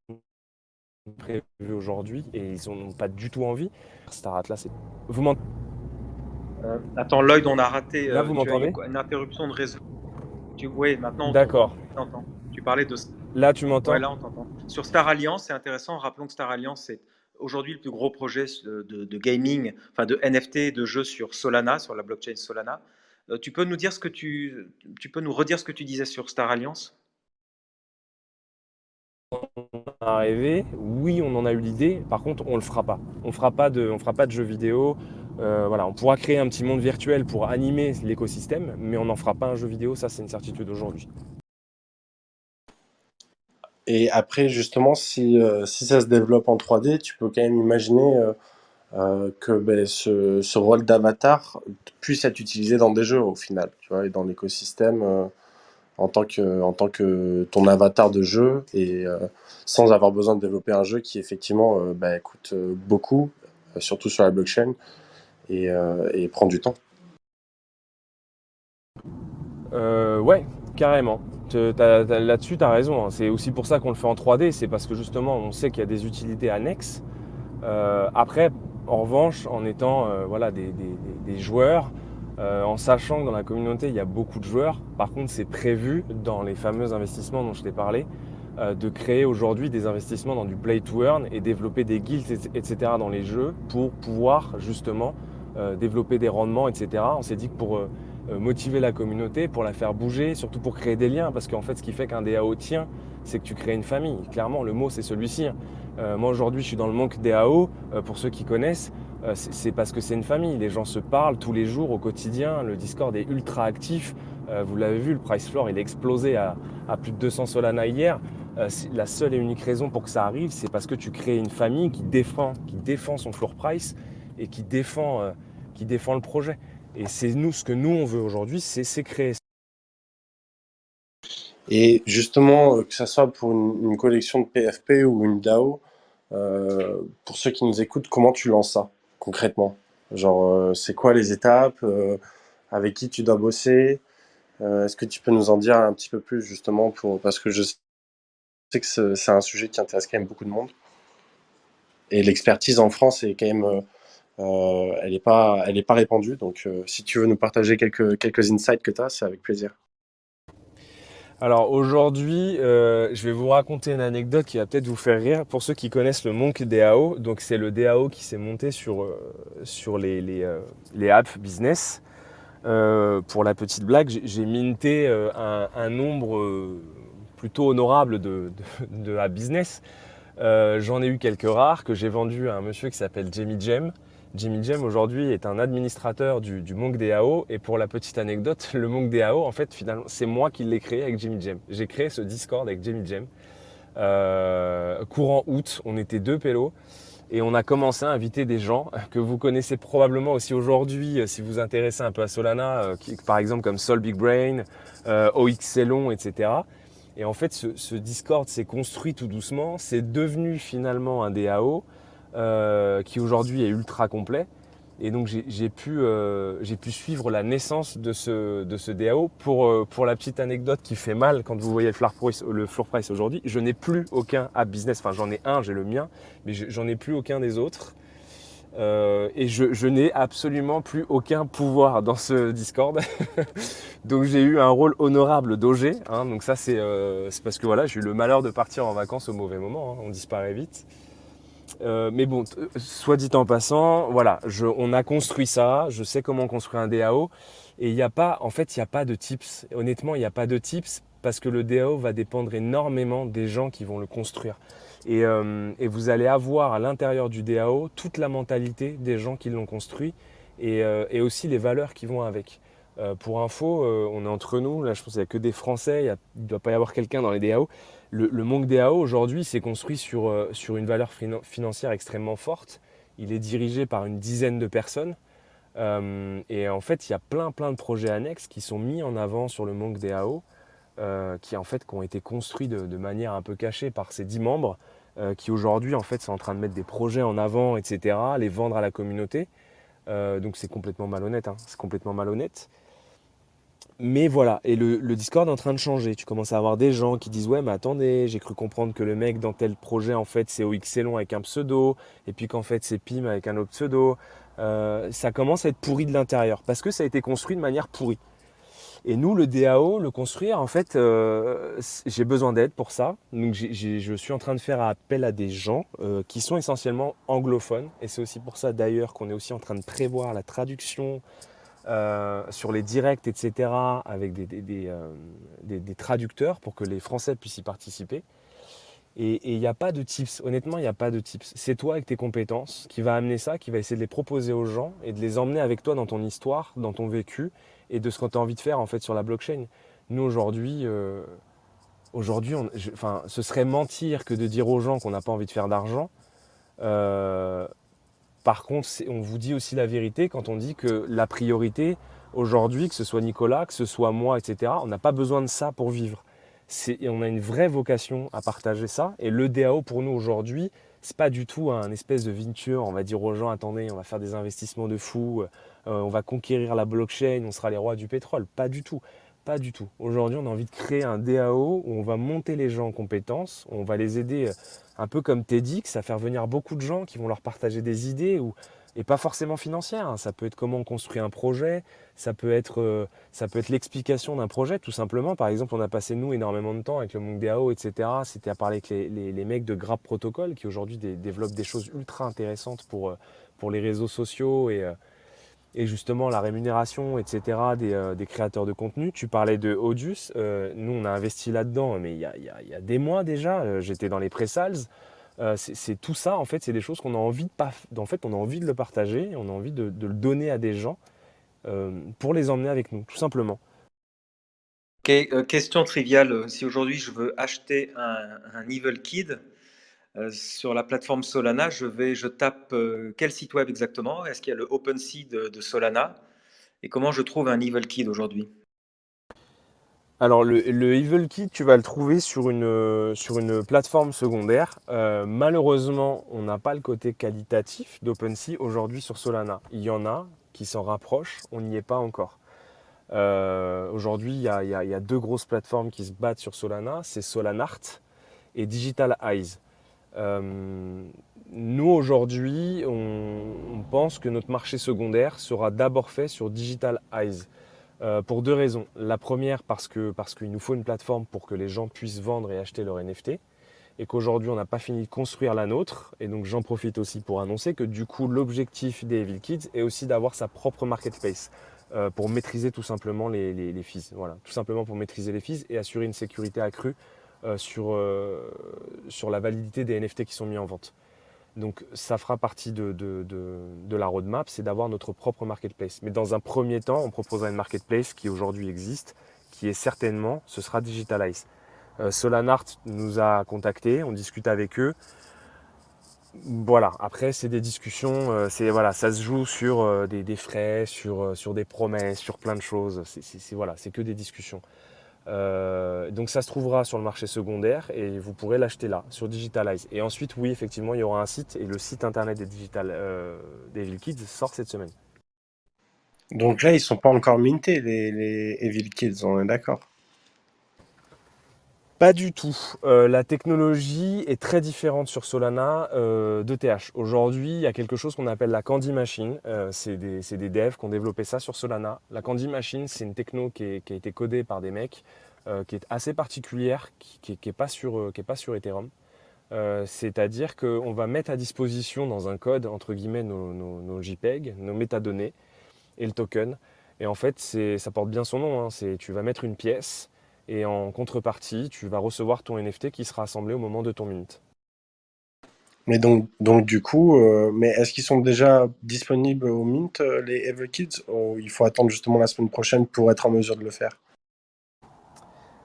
prévue aujourd'hui, et ils n'ont pas du tout envie. Star Atlas, vous m'entendez? Attends, Lloyd, on a raté. Là, vous Tu as eu m'entendez? une interruption de réseau. Oui, maintenant D'accord. on t'entend. Tu parlais de. Là, tu Ouais, m'entends? là on t'entend. Sur Star Alliance, c'est intéressant. Rappelons que Star Alliance, c'est aujourd'hui le plus gros projet de gaming, enfin de NFT, de jeux sur Solana, sur la blockchain Solana. Tu peux nous dire tu peux nous redire ce que tu disais sur Star Alliance? Arrivé, oui, on en a eu l'idée. Par contre, on le fera pas. On fera pas de jeux vidéo. Voilà, on pourra créer un petit monde virtuel pour animer l'écosystème, mais on n'en fera pas un jeu vidéo. Ça, c'est une certitude aujourd'hui. Et après, justement, si ça se développe en 3D, tu peux quand même imaginer que ben, ce rôle d'avatar puisse être utilisé dans des jeux au final, tu vois, et dans l'écosystème en tant que ton avatar de jeu, et sans avoir besoin de développer un jeu qui effectivement ben, coûte beaucoup, surtout sur la blockchain, et prend du temps. Ouais, carrément. Là-dessus, tu as raison, hein. C'est aussi pour ça qu'on le fait en 3D. C'est parce que justement, on sait qu'il y a des utilités annexes. Après, en revanche, en étant voilà, des joueurs, en sachant que dans la communauté, il y a beaucoup de joueurs, par contre, c'est prévu dans les fameux investissements dont je t'ai parlé, de créer aujourd'hui des investissements dans du play to earn et développer des guilds, etc. dans les jeux pour pouvoir justement développer des rendements, etc. On s'est dit que pour motiver la communauté, pour la faire bouger, surtout pour créer des liens, parce qu'en fait, ce qui fait qu'un DAO tient, c'est que tu crées une famille. Clairement, le mot, c'est celui-ci, hein. Moi, aujourd'hui, je suis dans le Monk DAO. Pour ceux qui connaissent, c'est parce que c'est une famille. Les gens se parlent tous les jours, au quotidien. Le Discord est ultra actif. Vous l'avez vu, le price floor, il a explosé à plus de 200 Solana hier. La seule et unique raison pour que ça arrive, c'est parce que tu crées une famille qui défend son floor price et qui défend le projet. Et c'est ce que nous, on veut aujourd'hui, c'est créer Et justement, que ça soit pour une collection de PFP ou une DAO, pour ceux qui nous écoutent, comment tu lances ça concrètement? Genre, c'est quoi les étapes? Avec qui tu dois bosser? Est-ce que tu peux nous en dire un petit peu plus justement parce que je sais que c'est un sujet qui intéresse quand même beaucoup de monde. Et l'expertise en France est quand même, elle est pas répandue. Donc, si tu veux nous partager quelques insights que tu as, c'est avec plaisir. Alors aujourd'hui, je vais vous raconter une anecdote qui va peut-être vous faire rire. Pour ceux qui connaissent le Monk DAO, donc c'est le DAO qui s'est monté sur les apps business. Pour la petite blague, j'ai minté un nombre plutôt honorable de apps business. J'en ai eu quelques rares que j'ai vendus à un monsieur qui s'appelle Jamie Jem. Jamie Jem aujourd'hui est un administrateur du Monk DAO et pour la petite anecdote, le Monk DAO en fait finalement c'est moi qui l'ai créé avec Jamie Jem. J'ai créé ce Discord avec Jamie Jem. Courant août, on était deux pélos et on a commencé à inviter des gens que vous connaissez probablement aussi aujourd'hui si vous vous intéressez un peu à Solana, par exemple comme Sol Big Brain, OXLon, etc. Et en fait, ce Discord s'est construit tout doucement. C'est devenu finalement un DAO qui aujourd'hui est ultra complet. Et donc j'ai pu suivre la naissance de ce DAO. Pour la petite anecdote qui fait mal quand vous voyez le floor price aujourd'hui, je n'ai plus aucun app business. Enfin, j'en ai un, j'ai le mien, mais j'en ai plus aucun des autres. Et je n'ai absolument plus aucun pouvoir dans ce Discord. Donc j'ai eu un rôle honorable d'OG. Hein, donc ça c'est parce que voilà, j'ai eu le malheur de partir en vacances au mauvais moment. Hein, on disparaît vite. Mais bon, soit dit en passant, voilà, on a construit ça. Je sais comment construire un DAO. Et il n'y a pas, en fait, il n'y a pas de tips. Honnêtement, il n'y a pas de tips parce que le DAO va dépendre énormément des gens qui vont le construire. Et vous allez avoir à l'intérieur du DAO toute la mentalité des gens qui l'ont construit et aussi les valeurs qui vont avec. Pour info, on est entre nous, là je pense qu'il n'y a que des Français, il ne doit pas y avoir quelqu'un dans les DAO. Le Monk DAO aujourd'hui s'est construit sur une valeur financière extrêmement forte. Il est dirigé par une dizaine de personnes. Et en fait, il y a plein de projets annexes qui sont mis en avant sur le Monk DAO, qui ont été construits de manière un peu cachée par ces 10 membres, qui aujourd'hui en fait sont en train de mettre des projets en avant, etc., les vendre à la communauté. Donc c'est complètement malhonnête, hein, c'est complètement malhonnête. Mais voilà, et le Discord est en train de changer. Tu commences à avoir des gens qui disent ouais mais attendez, j'ai cru comprendre que le mec dans tel projet en fait c'est OXLon avec un pseudo, et puis qu'en fait c'est Pim avec un autre pseudo. Ça commence à être pourri de l'intérieur, parce que ça a été construit de manière pourrie. Et nous, le DAO, le construire, en fait, j'ai besoin d'aide pour ça. Donc je suis en train de faire appel à des gens qui sont essentiellement anglophones. Et c'est aussi pour ça d'ailleurs qu'on est aussi en train de prévoir la traduction sur les directs, etc., avec des traducteurs pour que les Français puissent y participer. Et il n'y a pas de tips, honnêtement, il n'y a pas de tips. C'est toi avec tes compétences qui va amener ça, qui va essayer de les proposer aux gens et de les emmener avec toi dans ton histoire, dans ton vécu et de ce que tu as envie de faire en fait sur la blockchain. Nous aujourd'hui enfin, ce serait mentir que de dire aux gens qu'on n'a pas envie de faire d'argent. Euh, Par contre, on vous dit aussi la vérité quand on dit que la priorité aujourd'hui, que ce soit Nicolas, que ce soit moi, etc., on n'a pas besoin de ça pour vivre. Et on a une vraie vocation à partager ça. Et le DAO pour nous aujourd'hui, c'est pas du tout un espèce de venture. On va dire aux gens, attendez, on va faire des investissements de fou, on va conquérir la blockchain, on sera les rois du pétrole. Pas du tout. Pas du tout. Aujourd'hui, on a envie de créer un DAO où on va monter les gens en compétences, on va les aider un peu comme TEDx, à faire venir beaucoup de gens qui vont leur partager des idées et pas forcément financières. Hein. Ça peut être comment on construit un projet, ça peut être l'explication d'un projet tout simplement. Par exemple, on a passé nous énormément de temps avec le Monk DAO, etc. C'était à parler avec les mecs de Grab Protocol qui aujourd'hui développent des choses ultra intéressantes pour les réseaux sociaux et justement la rémunération, etc., des créateurs de contenu. Tu parlais de Audius, nous on a investi là-dedans, mais il y a des mois déjà, j'étais dans les pré-sales. C'est tout ça, en fait, c'est des choses qu'on a envie en fait, on a envie de le partager, on a envie de le donner à des gens pour les emmener avec nous, tout simplement. Ok, question triviale. Si aujourd'hui je veux acheter un Evil Kid sur la plateforme Solana, je tape quel site web exactement? Est-ce qu'il y a le OpenSea de Solana? Et comment je trouve un Evil Kid aujourd'hui? Alors le Evil Kit, tu vas le trouver sur une plateforme secondaire. Malheureusement, on n'a pas le côté qualitatif d'OpenSea aujourd'hui sur Solana. Il y en a qui s'en rapprochent, on n'y est pas encore. Aujourd'hui, il y a deux grosses plateformes qui se battent sur Solana, c'est Solanart et Digital Eyes. Euh, Nous, aujourd'hui, on pense que notre marché secondaire sera d'abord fait sur Digital Eyes. Pour deux raisons. La première, parce qu'il nous faut une plateforme pour que les gens puissent vendre et acheter leur NFT, et qu'aujourd'hui, on n'a pas fini de construire la nôtre. Et donc, j'en profite aussi pour annoncer que du coup, l'objectif des Evil Kids est aussi d'avoir sa propre marketplace pour maîtriser tout simplement les fees. Voilà, tout simplement pour maîtriser les fees et assurer une sécurité accrue euh, sur, euh, sur la validité des NFT qui sont mis en vente. Donc ça fera partie de la roadmap, c'est d'avoir notre propre marketplace. Mais dans un premier temps, on proposera une marketplace qui aujourd'hui existe, qui est certainement, ce sera Digitalize. Solanart nous a contactés, on discute avec eux. Voilà, après c'est des discussions, voilà, ça se joue sur des frais, sur des promesses, sur plein de choses. Voilà, c'est que des discussions. Donc ça se trouvera sur le marché secondaire et vous pourrez l'acheter là, sur Digitalize. Et ensuite, oui, effectivement, il y aura un site et le site internet des Evil Kids sort cette semaine. Donc là, ils sont pas encore mintés, les Evil Kids, on est d'accord. Pas du tout. La technologie est très différente sur Solana d'ETH. Aujourd'hui, il y a quelque chose qu'on appelle la Candy Machine. C'est des devs qui ont développé ça sur Solana. La Candy Machine, c'est une techno qui a été codée par des mecs, qui est assez particulière, qui est pas qui est pas sur Ethereum. C'est-à-dire qu'on va mettre à disposition dans un code, entre guillemets, nos JPEG, nos métadonnées et le token. Et en fait, ça porte bien son nom, hein. Tu vas mettre une pièce et en contrepartie, tu vas recevoir ton NFT qui sera assemblé au moment de ton mint. Mais donc du coup, mais est-ce qu'ils sont déjà disponibles au Mint, les Evil Kids, ou il faut attendre justement la semaine prochaine pour être en mesure de le faire?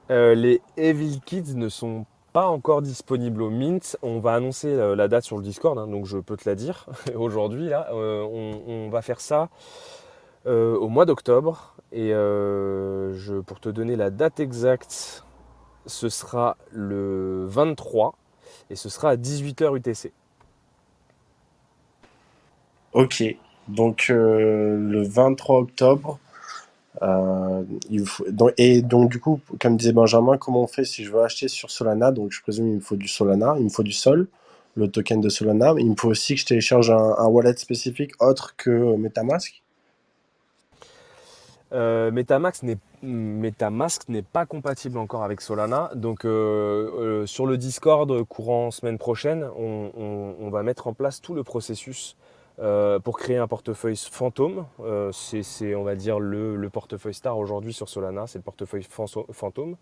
Les Evil Kids ne sont pas encore disponibles au mint. On va annoncer la date sur le Discord, hein, donc je peux te la dire. Aujourd'hui, là, on va faire ça au mois d'octobre. Et pour te donner la date exacte, ce sera le 23 et ce sera à 18h UTC. Ok, donc le 23 octobre, et donc du coup, comme disait Benjamin, comment on fait si je veux acheter sur Solana? Donc je présume il me faut du Solana, il me faut du Sol, le token de Solana, mais il me faut aussi que je télécharge un wallet spécifique autre que MetaMask. MetaMask n'est pas compatible encore avec Solana. Donc sur le Discord, courant semaine prochaine, on va mettre en place tout le processus pour créer un portefeuille fantôme. On va dire, le portefeuille star aujourd'hui sur Solana, c'est le portefeuille fantôme.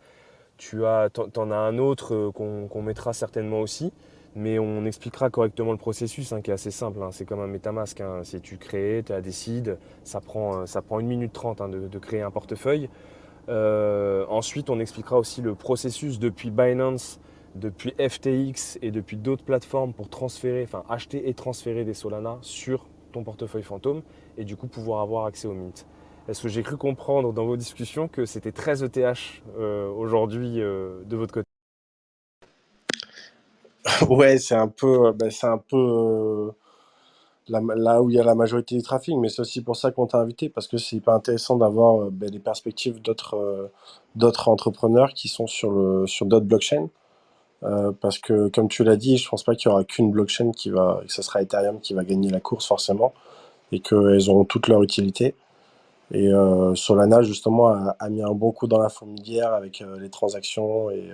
T'en as un autre qu'on mettra certainement aussi, mais on expliquera correctement le processus hein, qui est assez simple, hein. C'est comme un MetaMask, hein. Si tu crées, tu décides, ça prend 1 minute 30 hein, de créer un portefeuille. Ensuite, on expliquera aussi le processus depuis Binance, depuis FTX et depuis d'autres plateformes pour transférer, enfin acheter et transférer des Solana sur ton portefeuille fantôme et du coup pouvoir avoir accès au mint. Est-ce que j'ai cru comprendre dans vos discussions que c'était très ETH aujourd'hui de votre côté? Ouais, c'est un peu là où il y a la majorité du trafic, mais c'est aussi pour ça qu'on t'a invité, parce que c'est hyper intéressant d'avoir des perspectives d'autres entrepreneurs qui sont sur d'autres blockchains. Parce que, comme tu l'as dit, je pense pas qu'il y aura qu'une blockchain que ce sera Ethereum qui va gagner la course forcément, et qu'elles auront toute leur utilité. Et Solana, justement, a mis un bon coup dans la fourmilière avec les transactions et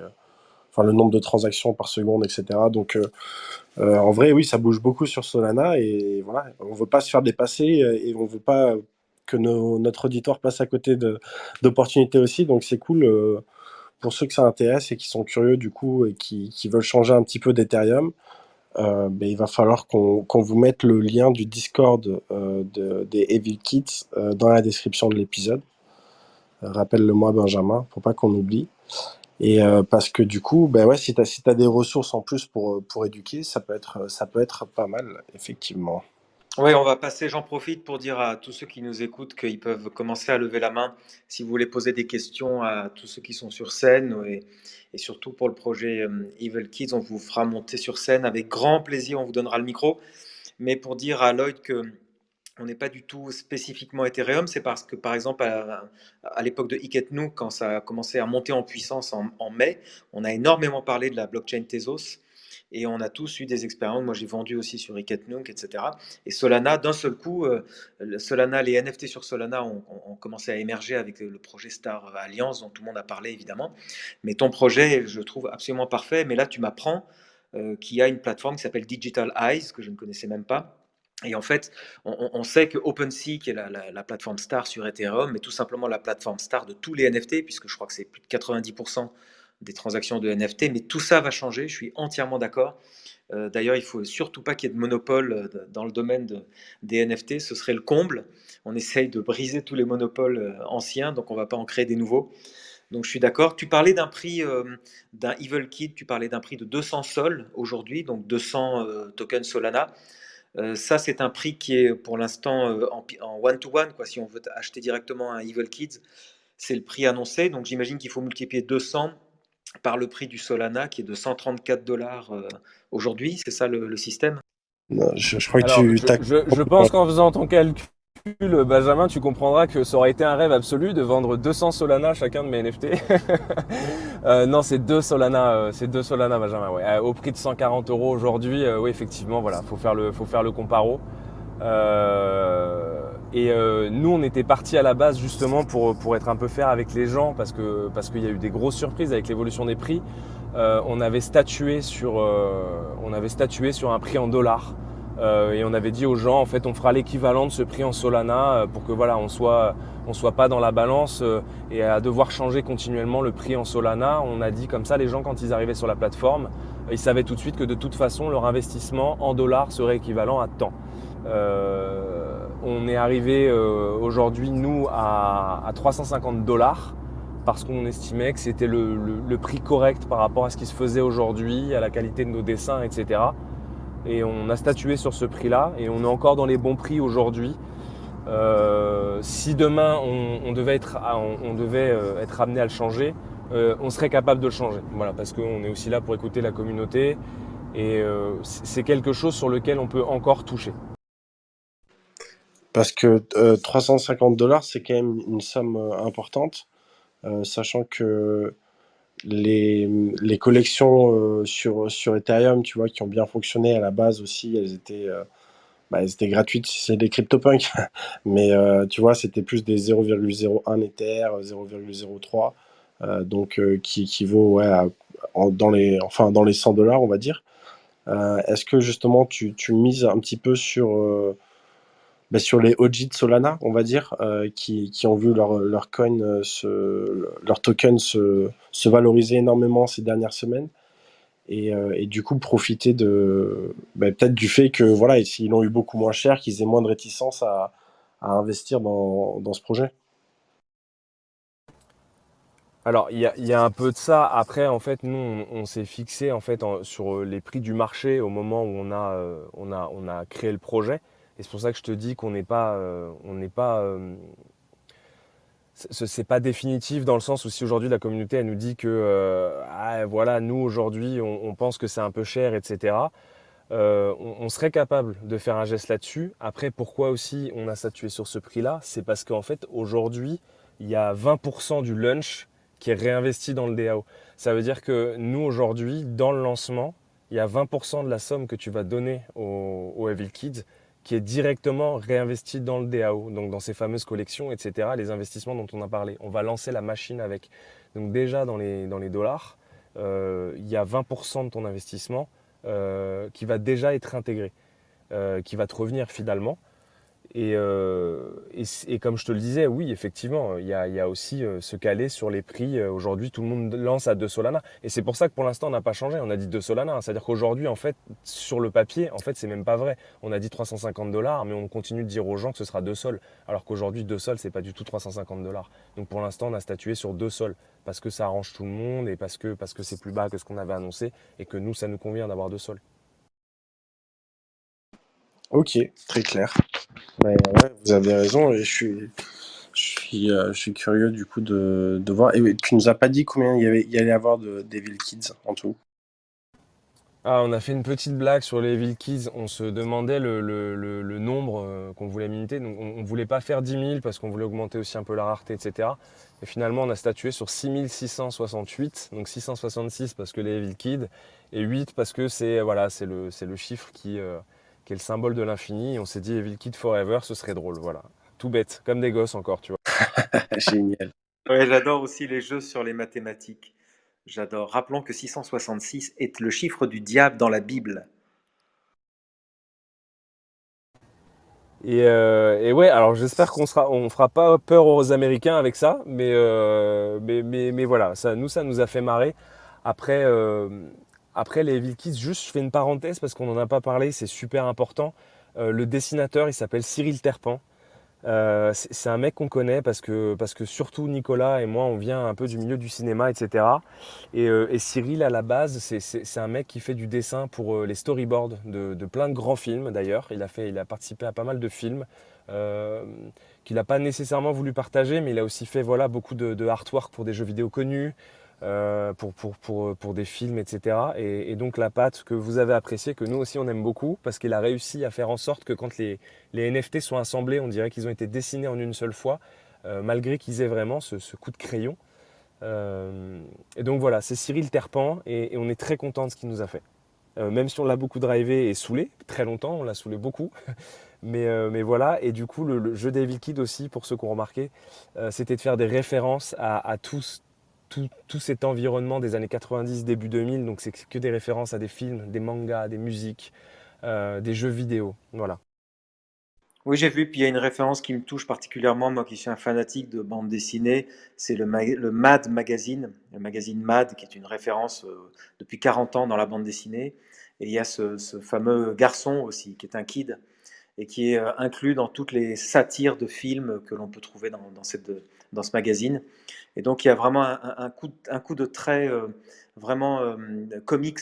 enfin le nombre de transactions par seconde, etc. Donc, en vrai, oui, ça bouge beaucoup sur Solana et voilà, on veut pas se faire dépasser et on veut pas que notre auditoire passe à côté d'opportunités aussi. Donc, c'est cool pour ceux que ça intéresse et qui sont curieux du coup et qui veulent changer un petit peu d'Ethereum. Ben, il va falloir qu'on vous mette le lien du Discord des Evil Kids dans la description de l'épisode. Rappelle-le-moi, Benjamin, pour pas qu'on oublie. Et parce que du coup, ben ouais, si t'as des ressources en plus pour éduquer, ça peut être pas mal, effectivement. Oui, on va passer, j'en profite pour dire à tous ceux qui nous écoutent qu'ils peuvent commencer à lever la main si vous voulez poser des questions à tous ceux qui sont sur scène et surtout pour le projet Evil Kids, on vous fera monter sur scène avec grand plaisir, on vous donnera le micro. Mais pour dire à Lloyd que on n'est pas du tout spécifiquement Ethereum, c'est parce que, par exemple, à l'époque de Iketnu, quand ça a commencé à monter en puissance en mai, on a énormément parlé de la blockchain Tezos et on a tous eu des expériences. Moi, j'ai vendu aussi sur Iketnu, etc. Et Solana, d'un seul coup, Solana, les NFT sur Solana ont commencé à émerger avec le projet Star Alliance, dont tout le monde a parlé évidemment. Mais ton projet, je le trouve absolument parfait. Mais là, tu m'apprends qu'il y a une plateforme qui s'appelle Digital Eyes, que je ne connaissais même pas. Et en fait, on sait que OpenSea, qui est la plateforme star sur Ethereum, est tout simplement la plateforme star de tous les NFT, puisque je crois que c'est plus de 90% des transactions de NFT, mais tout ça va changer, je suis entièrement d'accord. D'ailleurs, il ne faut surtout pas qu'il y ait de monopole dans le domaine des NFT, ce serait le comble. On essaye de briser tous les monopoles anciens, donc on ne va pas en créer des nouveaux. Donc je suis d'accord. Tu parlais d'un prix d'un Evil Kid, tu parlais d'un prix de 200 sols aujourd'hui, donc 200 tokens Solana. Ça, c'est un prix qui est pour l'instant en one-to-one, quoi. Si on veut acheter directement un Evil Kids, c'est le prix annoncé. Donc j'imagine qu'il faut multiplier 200 par le prix du Solana qui est de 134 dollars aujourd'hui. C'est ça le système? Non, je crois que Alors, tu t'as... je pense qu'en faisant ton calcul, Benjamin, tu comprendras que ça aurait été un rêve absolu de vendre 200 Solana chacun de mes NFT. Non, c'est 2 Solana, Benjamin. Ouais. Au prix de 140 euros aujourd'hui, oui, effectivement, voilà, faut faire le comparo. Nous, on était parti à la base justement pour être un peu fair avec les gens parce qu'il y a eu des grosses surprises avec l'évolution des prix. On avait statué sur un prix en dollars. Et on avait dit aux gens, en fait, on fera l'équivalent de ce prix en Solana pour que voilà, on soit pas dans la balance et à devoir changer continuellement le prix en Solana. On a dit comme ça, les gens quand ils arrivaient sur la plateforme, ils savaient tout de suite que de toute façon, leur investissement en dollars serait équivalent à tant. On est arrivé aujourd'hui, nous, à 350 dollars parce qu'on estimait que c'était le prix correct par rapport à ce qui se faisait aujourd'hui, à la qualité de nos dessins, etc. Et on a statué sur ce prix-là et on est encore dans les bons prix aujourd'hui. Si demain on devait être amené à le changer, on serait capable de le changer. Voilà, parce qu'on est aussi là pour écouter la communauté et c'est quelque chose sur lequel on peut encore toucher. Parce que 350 dollars, c'est quand même une somme importante, sachant que les, les collections sur Ethereum, tu vois, qui ont bien fonctionné à la base aussi, elles étaient gratuites si c'est des CryptoPunks. Mais tu vois, c'était plus des 0,01 Ether, 0,03, qui équivaut ouais, dans les 100 dollars, on va dire. Est-ce que justement tu mises un petit peu sur les OG de Solana, on va dire, qui ont vu leur coin, leur token se valoriser énormément ces dernières semaines et du coup profiter peut-être du fait que voilà, s'ils l'ont eu beaucoup moins cher, qu'ils aient moins de réticence à investir dans ce projet. Alors, il y a un peu de ça. Après, en fait, nous, on s'est fixé en fait sur les prix du marché au moment où on a créé le projet. Et c'est pour ça que je te dis on n'est pas, c'est pas définitif dans le sens où si aujourd'hui la communauté elle nous dit que ah, voilà, nous aujourd'hui on pense que c'est un peu cher, etc. On serait capable de faire un geste là-dessus. Après, pourquoi aussi on a statué sur ce prix-là? C'est parce qu'en fait, aujourd'hui, il y a 20% du lunch qui est réinvesti dans le DAO. Ça veut dire que nous, aujourd'hui, dans le lancement, il y a 20% de la somme que tu vas donner aux Evil Kids qui est directement réinvestie dans le DAO, donc dans ces fameuses collections, etc., les investissements dont on a parlé. On va lancer la machine avec. Donc déjà, dans les dollars, il y a 20% de ton investissement qui va déjà être intégré, qui va te revenir finalement. Et comme je te le disais, oui, effectivement, il y a aussi se caler sur les prix. Aujourd'hui, tout le monde lance à 2 Solana. Et c'est pour ça que pour l'instant, on n'a pas changé. On a dit 2 Solana. C'est-à-dire qu'aujourd'hui, en fait, sur le papier, en fait, c'est même pas vrai. On a dit 350 dollars, mais on continue de dire aux gens que ce sera 2 sols. Alors qu'aujourd'hui, 2 sols, c'est pas du tout 350 dollars. Donc pour l'instant, on a statué sur 2 sols. Parce que ça arrange tout le monde et parce que c'est plus bas que ce qu'on avait annoncé et que nous, ça nous convient d'avoir 2 sols. Ok, très clair. Ouais, vous avez raison et je suis curieux du coup de voir. Et tu nous as pas dit combien il y allait avoir de Devil Kids en tout. Ah, on a fait une petite blague sur les Evil Kids. On se demandait le nombre qu'on voulait limiter. Donc, on ne voulait pas faire 10 000 parce qu'on voulait augmenter aussi un peu la rareté, etc. Et finalement, on a statué sur 6 668. Donc 666 parce que les Evil Kids et 8 parce que c'est voilà, c'est le chiffre qui est le symbole de l'infini. Et on s'est dit Evil Kid Forever, ce serait drôle. Voilà. Tout bête, comme des gosses encore, tu vois. Génial. Ouais, j'adore aussi les jeux sur les mathématiques. J'adore. Rappelons que 666 est le chiffre du diable dans la Bible. Et ouais, alors j'espère on fera pas peur aux Américains avec ça, mais voilà, ça nous a fait marrer. Après, après les Evil Kids, juste je fais une parenthèse parce qu'on n'en a pas parlé, c'est super important. Le dessinateur, il s'appelle Cyril Terpan. C'est un mec qu'on connaît parce que surtout Nicolas et moi, on vient un peu du milieu du cinéma, etc. Et Cyril, à la base, c'est un mec qui fait du dessin pour les storyboards de plein de grands films d'ailleurs. Il a participé à pas mal de films euh, qu'il n'a pas nécessairement voulu partager, mais il a aussi fait voilà, beaucoup de artwork pour des jeux vidéo connus, pour des films, etc. Et donc la patte que vous avez appréciée, que nous aussi on aime beaucoup, parce qu'il a réussi à faire en sorte que quand les NFT sont assemblés, on dirait qu'ils ont été dessinés en une seule fois, malgré qu'ils aient vraiment ce coup de crayon. Et donc voilà, c'est Cyril Terpan et on est très content de ce qu'il nous a fait. Même si on l'a beaucoup drivé et saoulé, très longtemps, on l'a saoulé beaucoup. Mais voilà, et du coup, le jeu Devil Kid aussi, pour ceux qui ont remarqué, c'était de faire des références à tout cet environnement des années 90, début 2000. Donc c'est que des références à des films, des mangas, des musiques, des jeux vidéo. Voilà. Oui, j'ai vu, puis il y a une référence qui me touche particulièrement, moi qui suis un fanatique de bande dessinée, c'est le Mad Magazine, le magazine Mad, qui est une référence depuis 40 ans dans la bande dessinée. Et il y a ce fameux garçon aussi, qui est un kid, et qui est inclus dans toutes les satires de films que l'on peut trouver dans ce magazine. Et donc il y a vraiment un coup de trait vraiment comics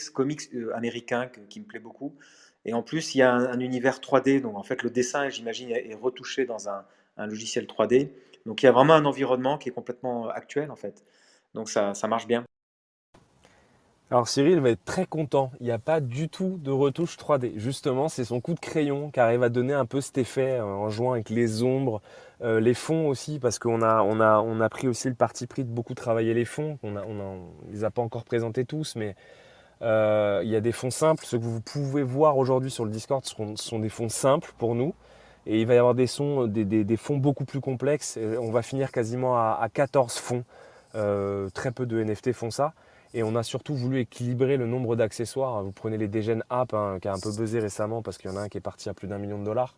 américain qui me plaît beaucoup. Et en plus, il y a un univers 3D, donc en fait le dessin, j'imagine, est retouché dans un logiciel 3D. Donc il y a vraiment un environnement qui est complètement actuel en fait. Donc ça marche bien. Alors Cyril va être très content. Il n'y a pas du tout de retouche 3D. Justement, c'est son coup de crayon qui arrive à donner un peu cet effet en jouant avec les ombres, les fonds aussi, parce on a pris aussi le parti pris de beaucoup travailler les fonds. On les a pas encore présentés tous, mais il y a des fonds simples. Ce que vous pouvez voir aujourd'hui sur le Discord sont des fonds simples pour nous. Et il va y avoir des fonds beaucoup plus complexes. Et on va finir quasiment à 14 fonds. Très peu de NFT font ça. Et on a surtout voulu équilibrer le nombre d'accessoires. Vous prenez les Degen App, hein, qui a un peu buzzé récemment parce qu'il y en a un qui est parti à plus d'1 million de dollars.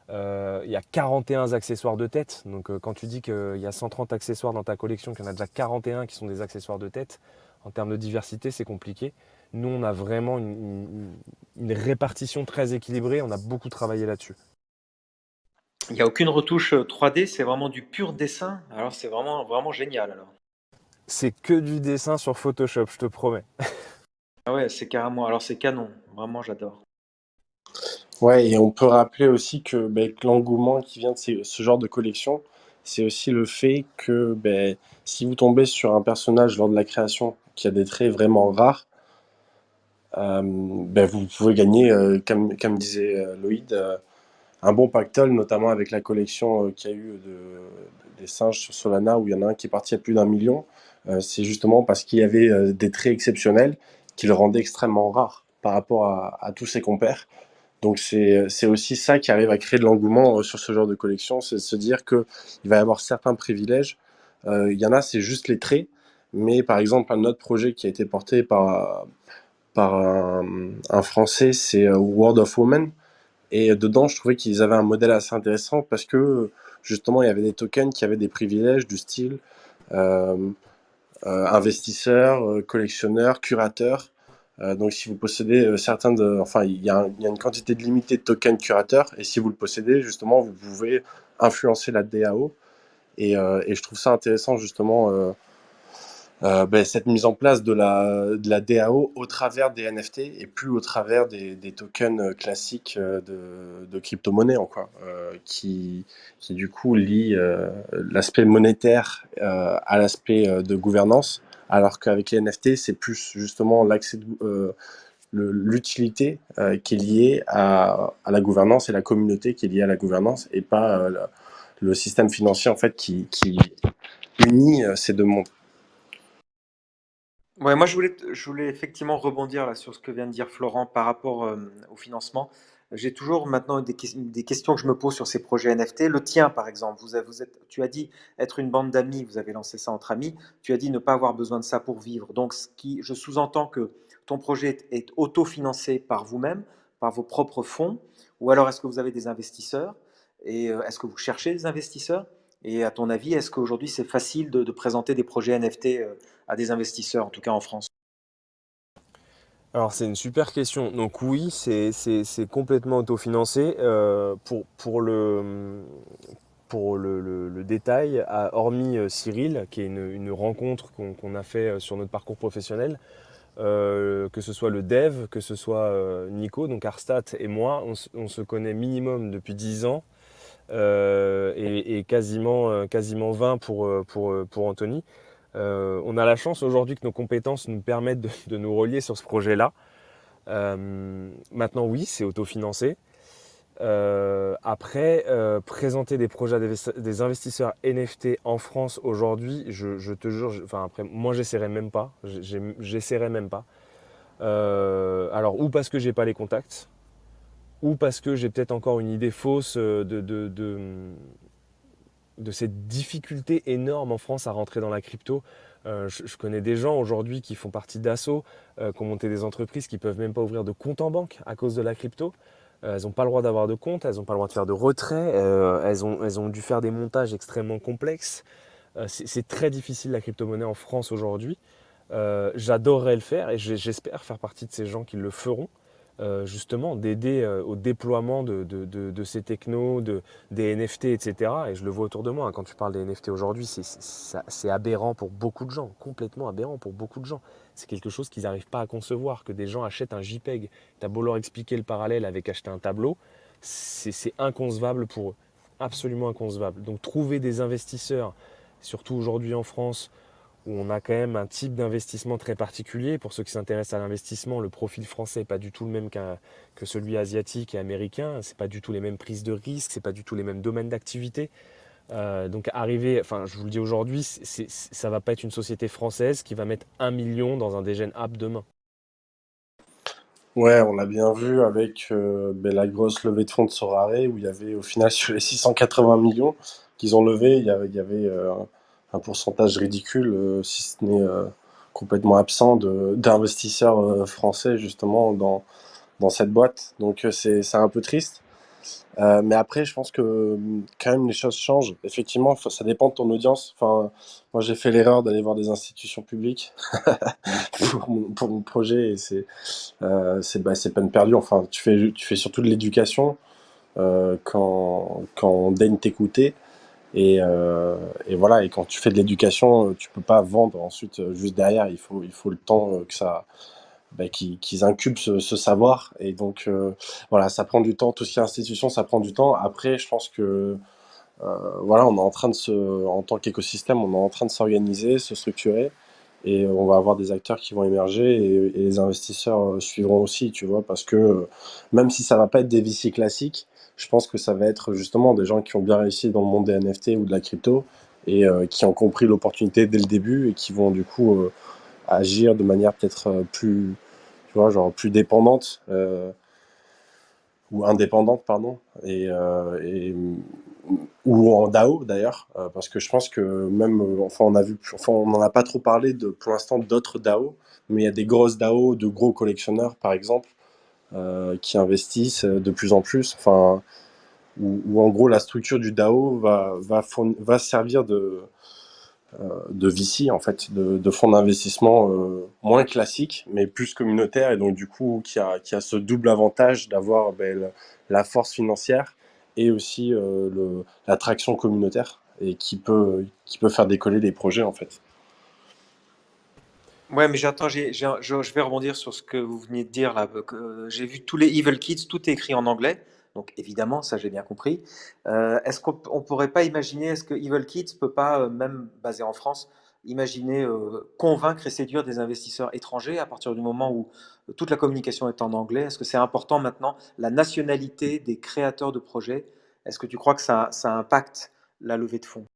Il y a 41 accessoires de tête. Donc quand tu dis qu'il y a 130 accessoires dans ta collection, qu'il y en a déjà 41 qui sont des accessoires de tête, en termes de diversité, c'est compliqué. Nous, on a vraiment une répartition très équilibrée. On a beaucoup travaillé là-dessus. Il n'y a aucune retouche 3D, c'est vraiment du pur dessin. Alors c'est vraiment génial alors. C'est que du dessin sur Photoshop, je te promets. Ah ouais, c'est carrément, alors c'est canon, vraiment j'adore. Ouais, et on peut rappeler aussi que l'engouement qui vient de ce genre de collection, c'est aussi le fait que si vous tombez sur un personnage lors de la création qui a des traits vraiment rares, vous pouvez gagner, comme disait Loïd, un bon pactole, notamment avec la collection qu'il y a eu des singes sur Solana, où il y en a un qui est parti à plus d'1 million. C'est justement parce qu'il y avait des traits exceptionnels qui le rendaient extrêmement rare par rapport à tous ses compères. Donc c'est aussi ça qui arrive à créer de l'engouement sur ce genre de collection, c'est de se dire qu'il va y avoir certains privilèges. Il y en a, c'est juste les traits, mais par exemple, un autre projet qui a été porté par un Français, c'est World of Women. Et dedans, je trouvais qu'ils avaient un modèle assez intéressant parce que justement, il y avait des tokens qui avaient des privilèges du style euh, investisseur, collectionneur, curateur. Donc, si vous possédez enfin, il y a une quantité limitée de tokens curateurs, et si vous le possédez, justement, vous pouvez influencer la DAO. Et je trouve ça intéressant, justement, Cette mise en place de la DAO au travers des NFT et plus au travers des tokens classiques de crypto-monnaie, quoi, qui du coup lie l'aspect monétaire à l'aspect de gouvernance, alors qu'avec les NFT, c'est plus justement l'utilité qui est liée à la gouvernance et la communauté qui est liée à la gouvernance et pas le système financier en fait qui unit ces deux mondes. Ouais, moi, je voulais effectivement rebondir là, sur ce que vient de dire Florent par rapport au financement. J'ai toujours maintenant des questions que je me pose sur ces projets NFT. Le tien, par exemple, tu as dit être une bande d'amis, vous avez lancé ça entre amis. Tu as dit ne pas avoir besoin de ça pour vivre. Donc, je sous-entends que ton projet est autofinancé par vous-même, par vos propres fonds, ou alors est-ce que vous avez des investisseurs? Et est-ce que vous cherchez des investisseurs? Et à ton avis, est-ce qu'aujourd'hui c'est facile de présenter des projets NFT à des investisseurs, en tout cas en France? Alors c'est une super question. Donc oui, c'est complètement autofinancé. Pour le détail, hormis Cyril, qui est une rencontre qu'on a fait sur notre parcours professionnel, que ce soit le dev, que ce soit Nico, donc Arstat et moi, on se connaît minimum depuis 10 ans et quasiment 20 pour Anthony. On a la chance aujourd'hui que nos compétences nous permettent de nous relier sur ce projet-là. Maintenant, oui, c'est autofinancé. Après, présenter des projets à des investisseurs NFT en France aujourd'hui, je te jure, enfin après, moi j'essaierai même pas. J'essaierai même pas. Alors, ou parce que j'ai pas les contacts, ou parce que j'ai peut-être encore une idée fausse de cette difficulté énorme en France à rentrer dans la crypto. Je connais des gens aujourd'hui qui font partie d'Asso, qui ont monté des entreprises qui ne peuvent même pas ouvrir de compte en banque à cause de la crypto. Elles n'ont pas le droit d'avoir de compte, elles n'ont pas le droit de faire de retrait, elles ont dû faire des montages extrêmement complexes. C'est très difficile la crypto-monnaie en France aujourd'hui. J'adorerais le faire et j'espère faire partie de ces gens qui le feront, justement, d'aider au déploiement de ces technos, des NFT, etc. Et cetera. Et je le vois autour de moi, hein, quand tu parles des NFT aujourd'hui, c'est aberrant pour beaucoup de gens, complètement aberrant pour beaucoup de gens. C'est quelque chose qu'ils n'arrivent pas à concevoir, que des gens achètent un JPEG. Tu as beau leur expliquer le parallèle avec acheter un tableau, c'est inconcevable pour eux, absolument inconcevable. Donc trouver des investisseurs, surtout aujourd'hui en France, où on a quand même un type d'investissement très particulier. Pour ceux qui s'intéressent à l'investissement, le profil français n'est pas du tout le même que celui asiatique et américain. C'est pas du tout les mêmes prises de risques, c'est pas du tout les mêmes domaines d'activité. Donc arriver, enfin je vous le dis aujourd'hui, ça va pas être une société française qui va mettre 1 million dans un Degen App demain. Ouais, on l'a bien vu avec la grosse levée de fonds de Sorare, où il y avait au final sur les 680 millions qu'ils ont levés, il y avait un pourcentage ridicule, si ce n'est complètement absent d'investisseurs français justement dans cette boîte. Donc c'est un peu triste. Mais après, je pense que quand même les choses changent. Effectivement, ça dépend de ton audience. Enfin, moi j'ai fait l'erreur d'aller voir des institutions publiques pour mon projet et c'est peine perdue. Enfin, tu fais surtout de l'éducation quand on daigne t'écouter. Et voilà, et quand tu fais de l'éducation, tu peux pas vendre ensuite juste derrière. Il faut le temps qu'ils incubent ce savoir. Et donc, voilà, ça prend du temps. Tout ce qui est institution, ça prend du temps. Après, je pense que voilà, on est en train en tant qu'écosystème, on est en train de s'organiser, se structurer. Et on va avoir des acteurs qui vont émerger et les investisseurs suivront aussi, tu vois, parce que même si ça va pas être des VC classiques, je pense que ça va être justement des gens qui ont bien réussi dans le monde des NFT ou de la crypto et qui ont compris l'opportunité dès le début et qui vont du coup agir de manière peut-être plus, tu vois, genre plus dépendante ou indépendante, pardon, ou en DAO d'ailleurs, parce que je pense que même, enfin on n'en a pas trop parlé pour l'instant d'autres DAO, mais il y a des grosses DAO de gros collectionneurs par exemple qui investissent de plus en plus, enfin, où en gros la structure du DAO va servir de VC en fait, de fonds d'investissement moins classiques, mais plus communautaire et donc du coup qui a ce double avantage d'avoir la force financière et aussi l'attraction communautaire et qui peut faire décoller les projets en fait. Ouais, mais j'attends, je vais rebondir sur ce que vous venez de dire là. J'ai vu tous les Evil Kids, tout est écrit en anglais. Donc évidemment, ça j'ai bien compris. Est-ce qu'on pourrait pas imaginer, est-ce que Evil Kids peut pas, même basé en France, imaginer convaincre et séduire des investisseurs étrangers à partir du moment où toute la communication est en anglais? Est-ce que c'est important maintenant, la nationalité des créateurs de projets? Est-ce que tu crois que ça impacte la levée de fonds?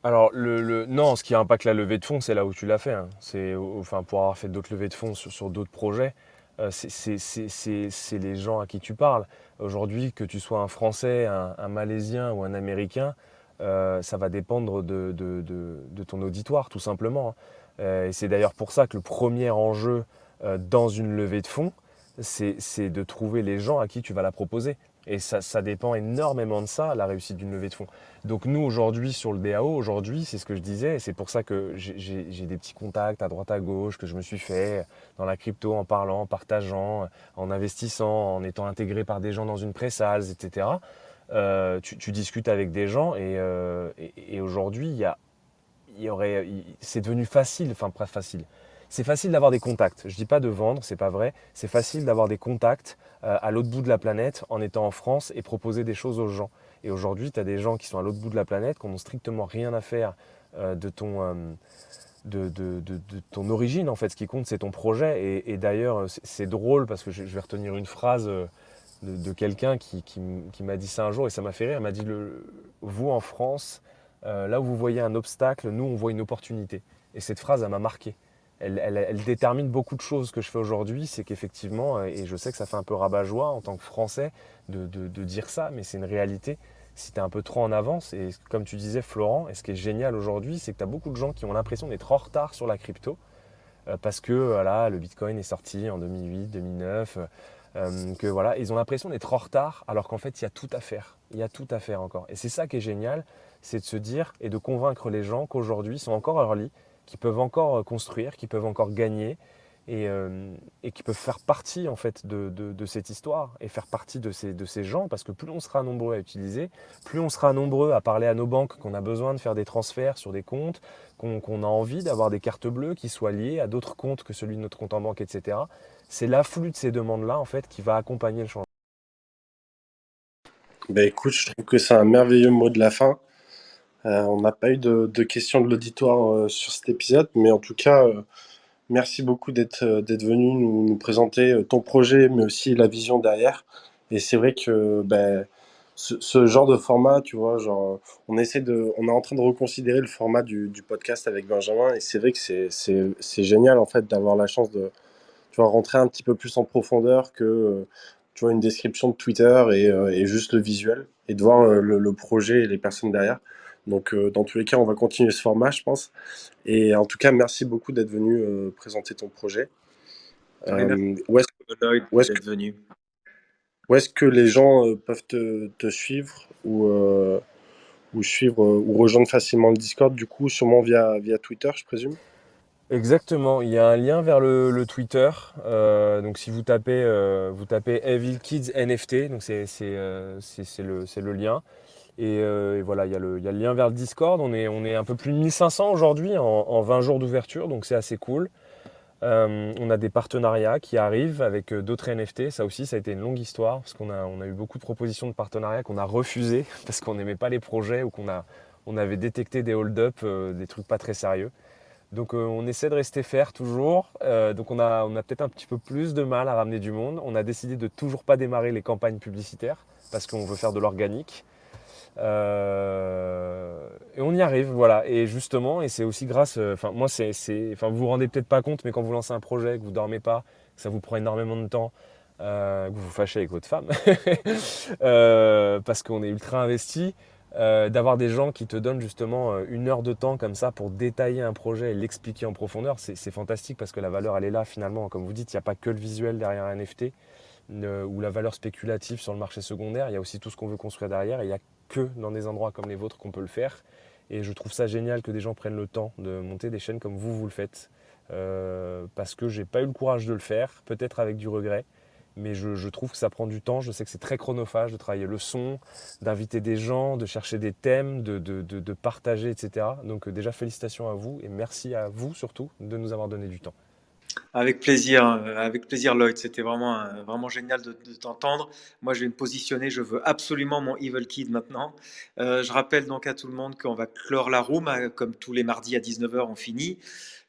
Alors, non, ce qui impacte la levée de fonds, c'est là où tu l'as fait, hein. Enfin, pour avoir fait d'autres levées de fonds sur d'autres projets, c'est les gens à qui tu parles. Aujourd'hui, que tu sois un Français, un Malaisien ou un Américain, ça va dépendre de ton auditoire, tout simplement, hein. Et c'est d'ailleurs pour ça que le premier enjeu dans une levée de fonds, c'est de trouver les gens à qui tu vas la proposer. Et ça dépend énormément de ça, la réussite d'une levée de fonds. Donc nous, aujourd'hui, sur le DAO, aujourd'hui, c'est ce que je disais, et c'est pour ça que j'ai des petits contacts à droite à gauche que je me suis fait dans la crypto en parlant, en partageant, en investissant, en étant intégré par des gens dans une pré-sales, etc. Tu discutes avec des gens et aujourd'hui, c'est devenu facile, enfin pas facile. C'est facile d'avoir des contacts. Je dis pas de vendre, c'est pas vrai. C'est facile d'avoir des contacts à l'autre bout de la planète en étant en France et proposer des choses aux gens. Et aujourd'hui, tu as des gens qui sont à l'autre bout de la planète, qui n'ont strictement rien à faire de de ton origine. En fait, ce qui compte, c'est ton projet. Et d'ailleurs, c'est drôle parce que je vais retenir une phrase de quelqu'un qui m'a dit ça un jour et ça m'a fait rire. Elle m'a dit, vous en France, là où vous voyez un obstacle, nous, on voit une opportunité. Et cette phrase, elle m'a marqué. Elle détermine beaucoup de choses que je fais aujourd'hui. C'est qu'effectivement, et je sais que ça fait un peu rabat-joie en tant que Français de dire ça, mais c'est une réalité. Si tu es un peu trop en avance, et comme tu disais, Florent, et ce qui est génial aujourd'hui, c'est que tu as beaucoup de gens qui ont l'impression d'être en retard sur la crypto, parce que voilà, le Bitcoin est sorti en 2008, 2009, que voilà, ils ont l'impression d'être en retard, alors qu'en fait, il y a tout à faire. Il y a tout à faire encore. Et c'est ça qui est génial, c'est de se dire et de convaincre les gens qu'aujourd'hui, ils sont encore early, qu'ils peuvent encore construire, qu'ils peuvent encore gagner, et, euh, et qui peuvent faire partie en fait de cette histoire et faire partie de ces gens, parce que plus on sera nombreux à utiliser, plus on sera nombreux à parler à nos banques qu'on a besoin de faire des transferts sur des comptes, qu'on a envie d'avoir des cartes bleues qui soient liées à d'autres comptes que celui de notre compte en banque, etc. C'est l'afflux de ces demandes-là en fait qui va accompagner le changement. Ben écoute, je trouve que c'est un merveilleux mot de la fin. On n'a pas eu de questions de l'auditoire sur cet épisode, mais en tout cas, merci beaucoup d'être venu nous présenter ton projet, mais aussi la vision derrière. Et c'est vrai que ben, ce genre de format, tu vois, genre, on est en train de reconsidérer le format du podcast avec Benjamin, et c'est vrai que c'est génial en fait d'avoir la chance de, tu vois, rentrer un petit peu plus en profondeur que, tu vois, une description de Twitter et juste le visuel, et de voir le projet et les personnes derrière. Donc, dans tous les cas, on va continuer ce format, je pense. Et en tout cas, merci beaucoup d'être venu présenter ton projet. Oui, merci Où est-ce, Lloyd où est-ce que, d'être venu. où est-ce que les gens peuvent te suivre ou suivre ou rejoindre facilement le Discord, du coup, sûrement via Twitter, je présume? Exactement, il y a un lien vers le Twitter. Donc si vous tapez Evil Kids NFT, donc c'est le lien. Et voilà, il y a le lien vers le Discord. On est un peu plus de 1500 aujourd'hui en 20 jours d'ouverture, donc c'est assez cool. On a des partenariats qui arrivent avec d'autres NFT. Ça aussi, ça a été une longue histoire parce on a eu beaucoup de propositions de partenariats qu'on a refusées parce qu'on n'aimait pas les projets ou on avait détecté des hold-up, des trucs pas très sérieux. Donc on essaie de rester faire toujours. Donc on a peut-être un petit peu plus de mal à ramener du monde. On a décidé de toujours pas démarrer les campagnes publicitaires parce qu'on veut faire de l'organique. Et on y arrive, voilà. Et justement, et c'est aussi grâce, enfin moi enfin vous vous rendez peut-être pas compte, mais quand vous lancez un projet, que vous dormez pas, que ça vous prend énormément de temps, que vous vous fâchez avec votre femme, parce qu'on est ultra investi, d'avoir des gens qui te donnent justement 1 heure de temps comme ça pour détailler un projet et l'expliquer en profondeur, c'est fantastique parce que la valeur elle est là finalement. Comme vous dites, il n'y a pas que le visuel derrière un NFT ou la valeur spéculative sur le marché secondaire, il y a aussi tout ce qu'on veut construire derrière et il n'y a que dans des endroits comme les vôtres qu'on peut le faire. Et je trouve ça génial que des gens prennent le temps de monter des chaînes comme vous le faites. Parce que j'ai pas eu le courage de le faire, peut-être avec du regret. mais je trouve que ça prend du temps. Je sais que c'est très chronophage de travailler le son, d'inviter des gens, de chercher des thèmes, de partager, etc. Donc déjà félicitations à vous et merci à vous surtout de nous avoir donné du temps. Avec plaisir Lloyd, c'était vraiment, vraiment génial de t'entendre. Moi je vais me positionner, je veux absolument mon Evil Kid maintenant. Je rappelle donc à tout le monde qu'on va clore la room, comme tous les mardis à 19h on finit.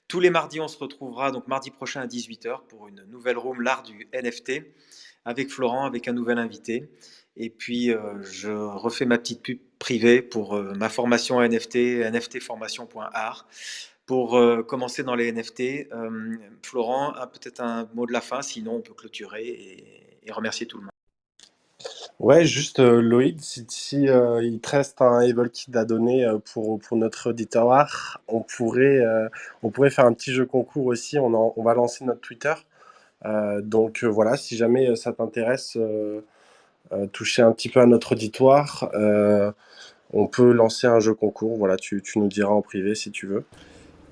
Tous les mardis on se retrouvera donc mardi prochain à 18h pour une nouvelle room, l'art du NFT, avec Florent, avec un nouvel invité. Et puis je refais ma petite pub privée pour ma formation NFT, nftformation.art. Pour commencer dans les NFT, Florent a peut-être un mot de la fin, sinon on peut clôturer et remercier tout le monde. Ouais, juste Loïd, si il te reste un Evil Kid à donner pour notre auditoire, on pourrait faire un petit jeu concours aussi. On va lancer notre Twitter. Donc voilà, si jamais ça t'intéresse, toucher un petit peu à notre auditoire, on peut lancer un jeu concours. Voilà, tu nous diras en privé si tu veux.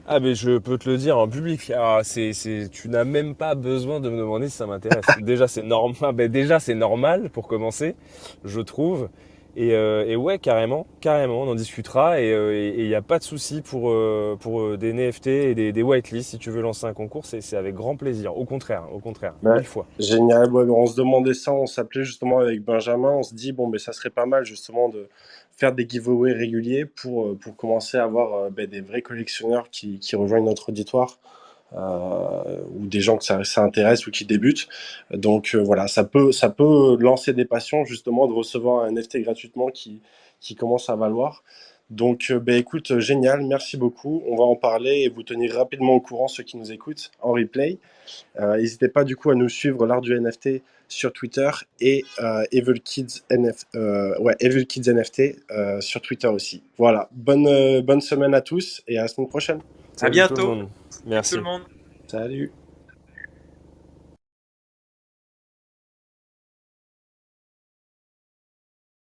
Ah mais je peux te le dire en public. Ah, tu n'as même pas besoin de me demander si ça m'intéresse. Déjà c'est normal, ben, déjà c'est normal pour commencer, je trouve. Et ouais, carrément, carrément, on en discutera et il n'y a pas de souci pour des NFT et des whitelists. Si tu veux lancer un concours, c'est avec grand plaisir. Au contraire, Ouais, 1000 fois. génial. Ouais, on se demandait ça, on s'appelait justement avec Benjamin, on se dit, bon, mais ça serait pas mal justement de faire des giveaways réguliers pour commencer à avoir ben, des vrais collectionneurs qui rejoignent notre auditoire, ou des gens que ça intéresse ou qui débutent. Donc voilà, ça peut lancer des passions justement de recevoir un NFT gratuitement qui commence à valoir. Donc ben, écoute, génial, merci beaucoup. On va en parler et vous tenir rapidement au courant ceux qui nous écoutent en replay. N'hésitez pas du coup à nous suivre l'art du NFT sur Twitter et Evil Kids NFT sur Twitter aussi. Voilà, bonne semaine à tous et à la semaine prochaine. À Salut tout le bientôt. monde. Salut tout le Merci. monde. Salut.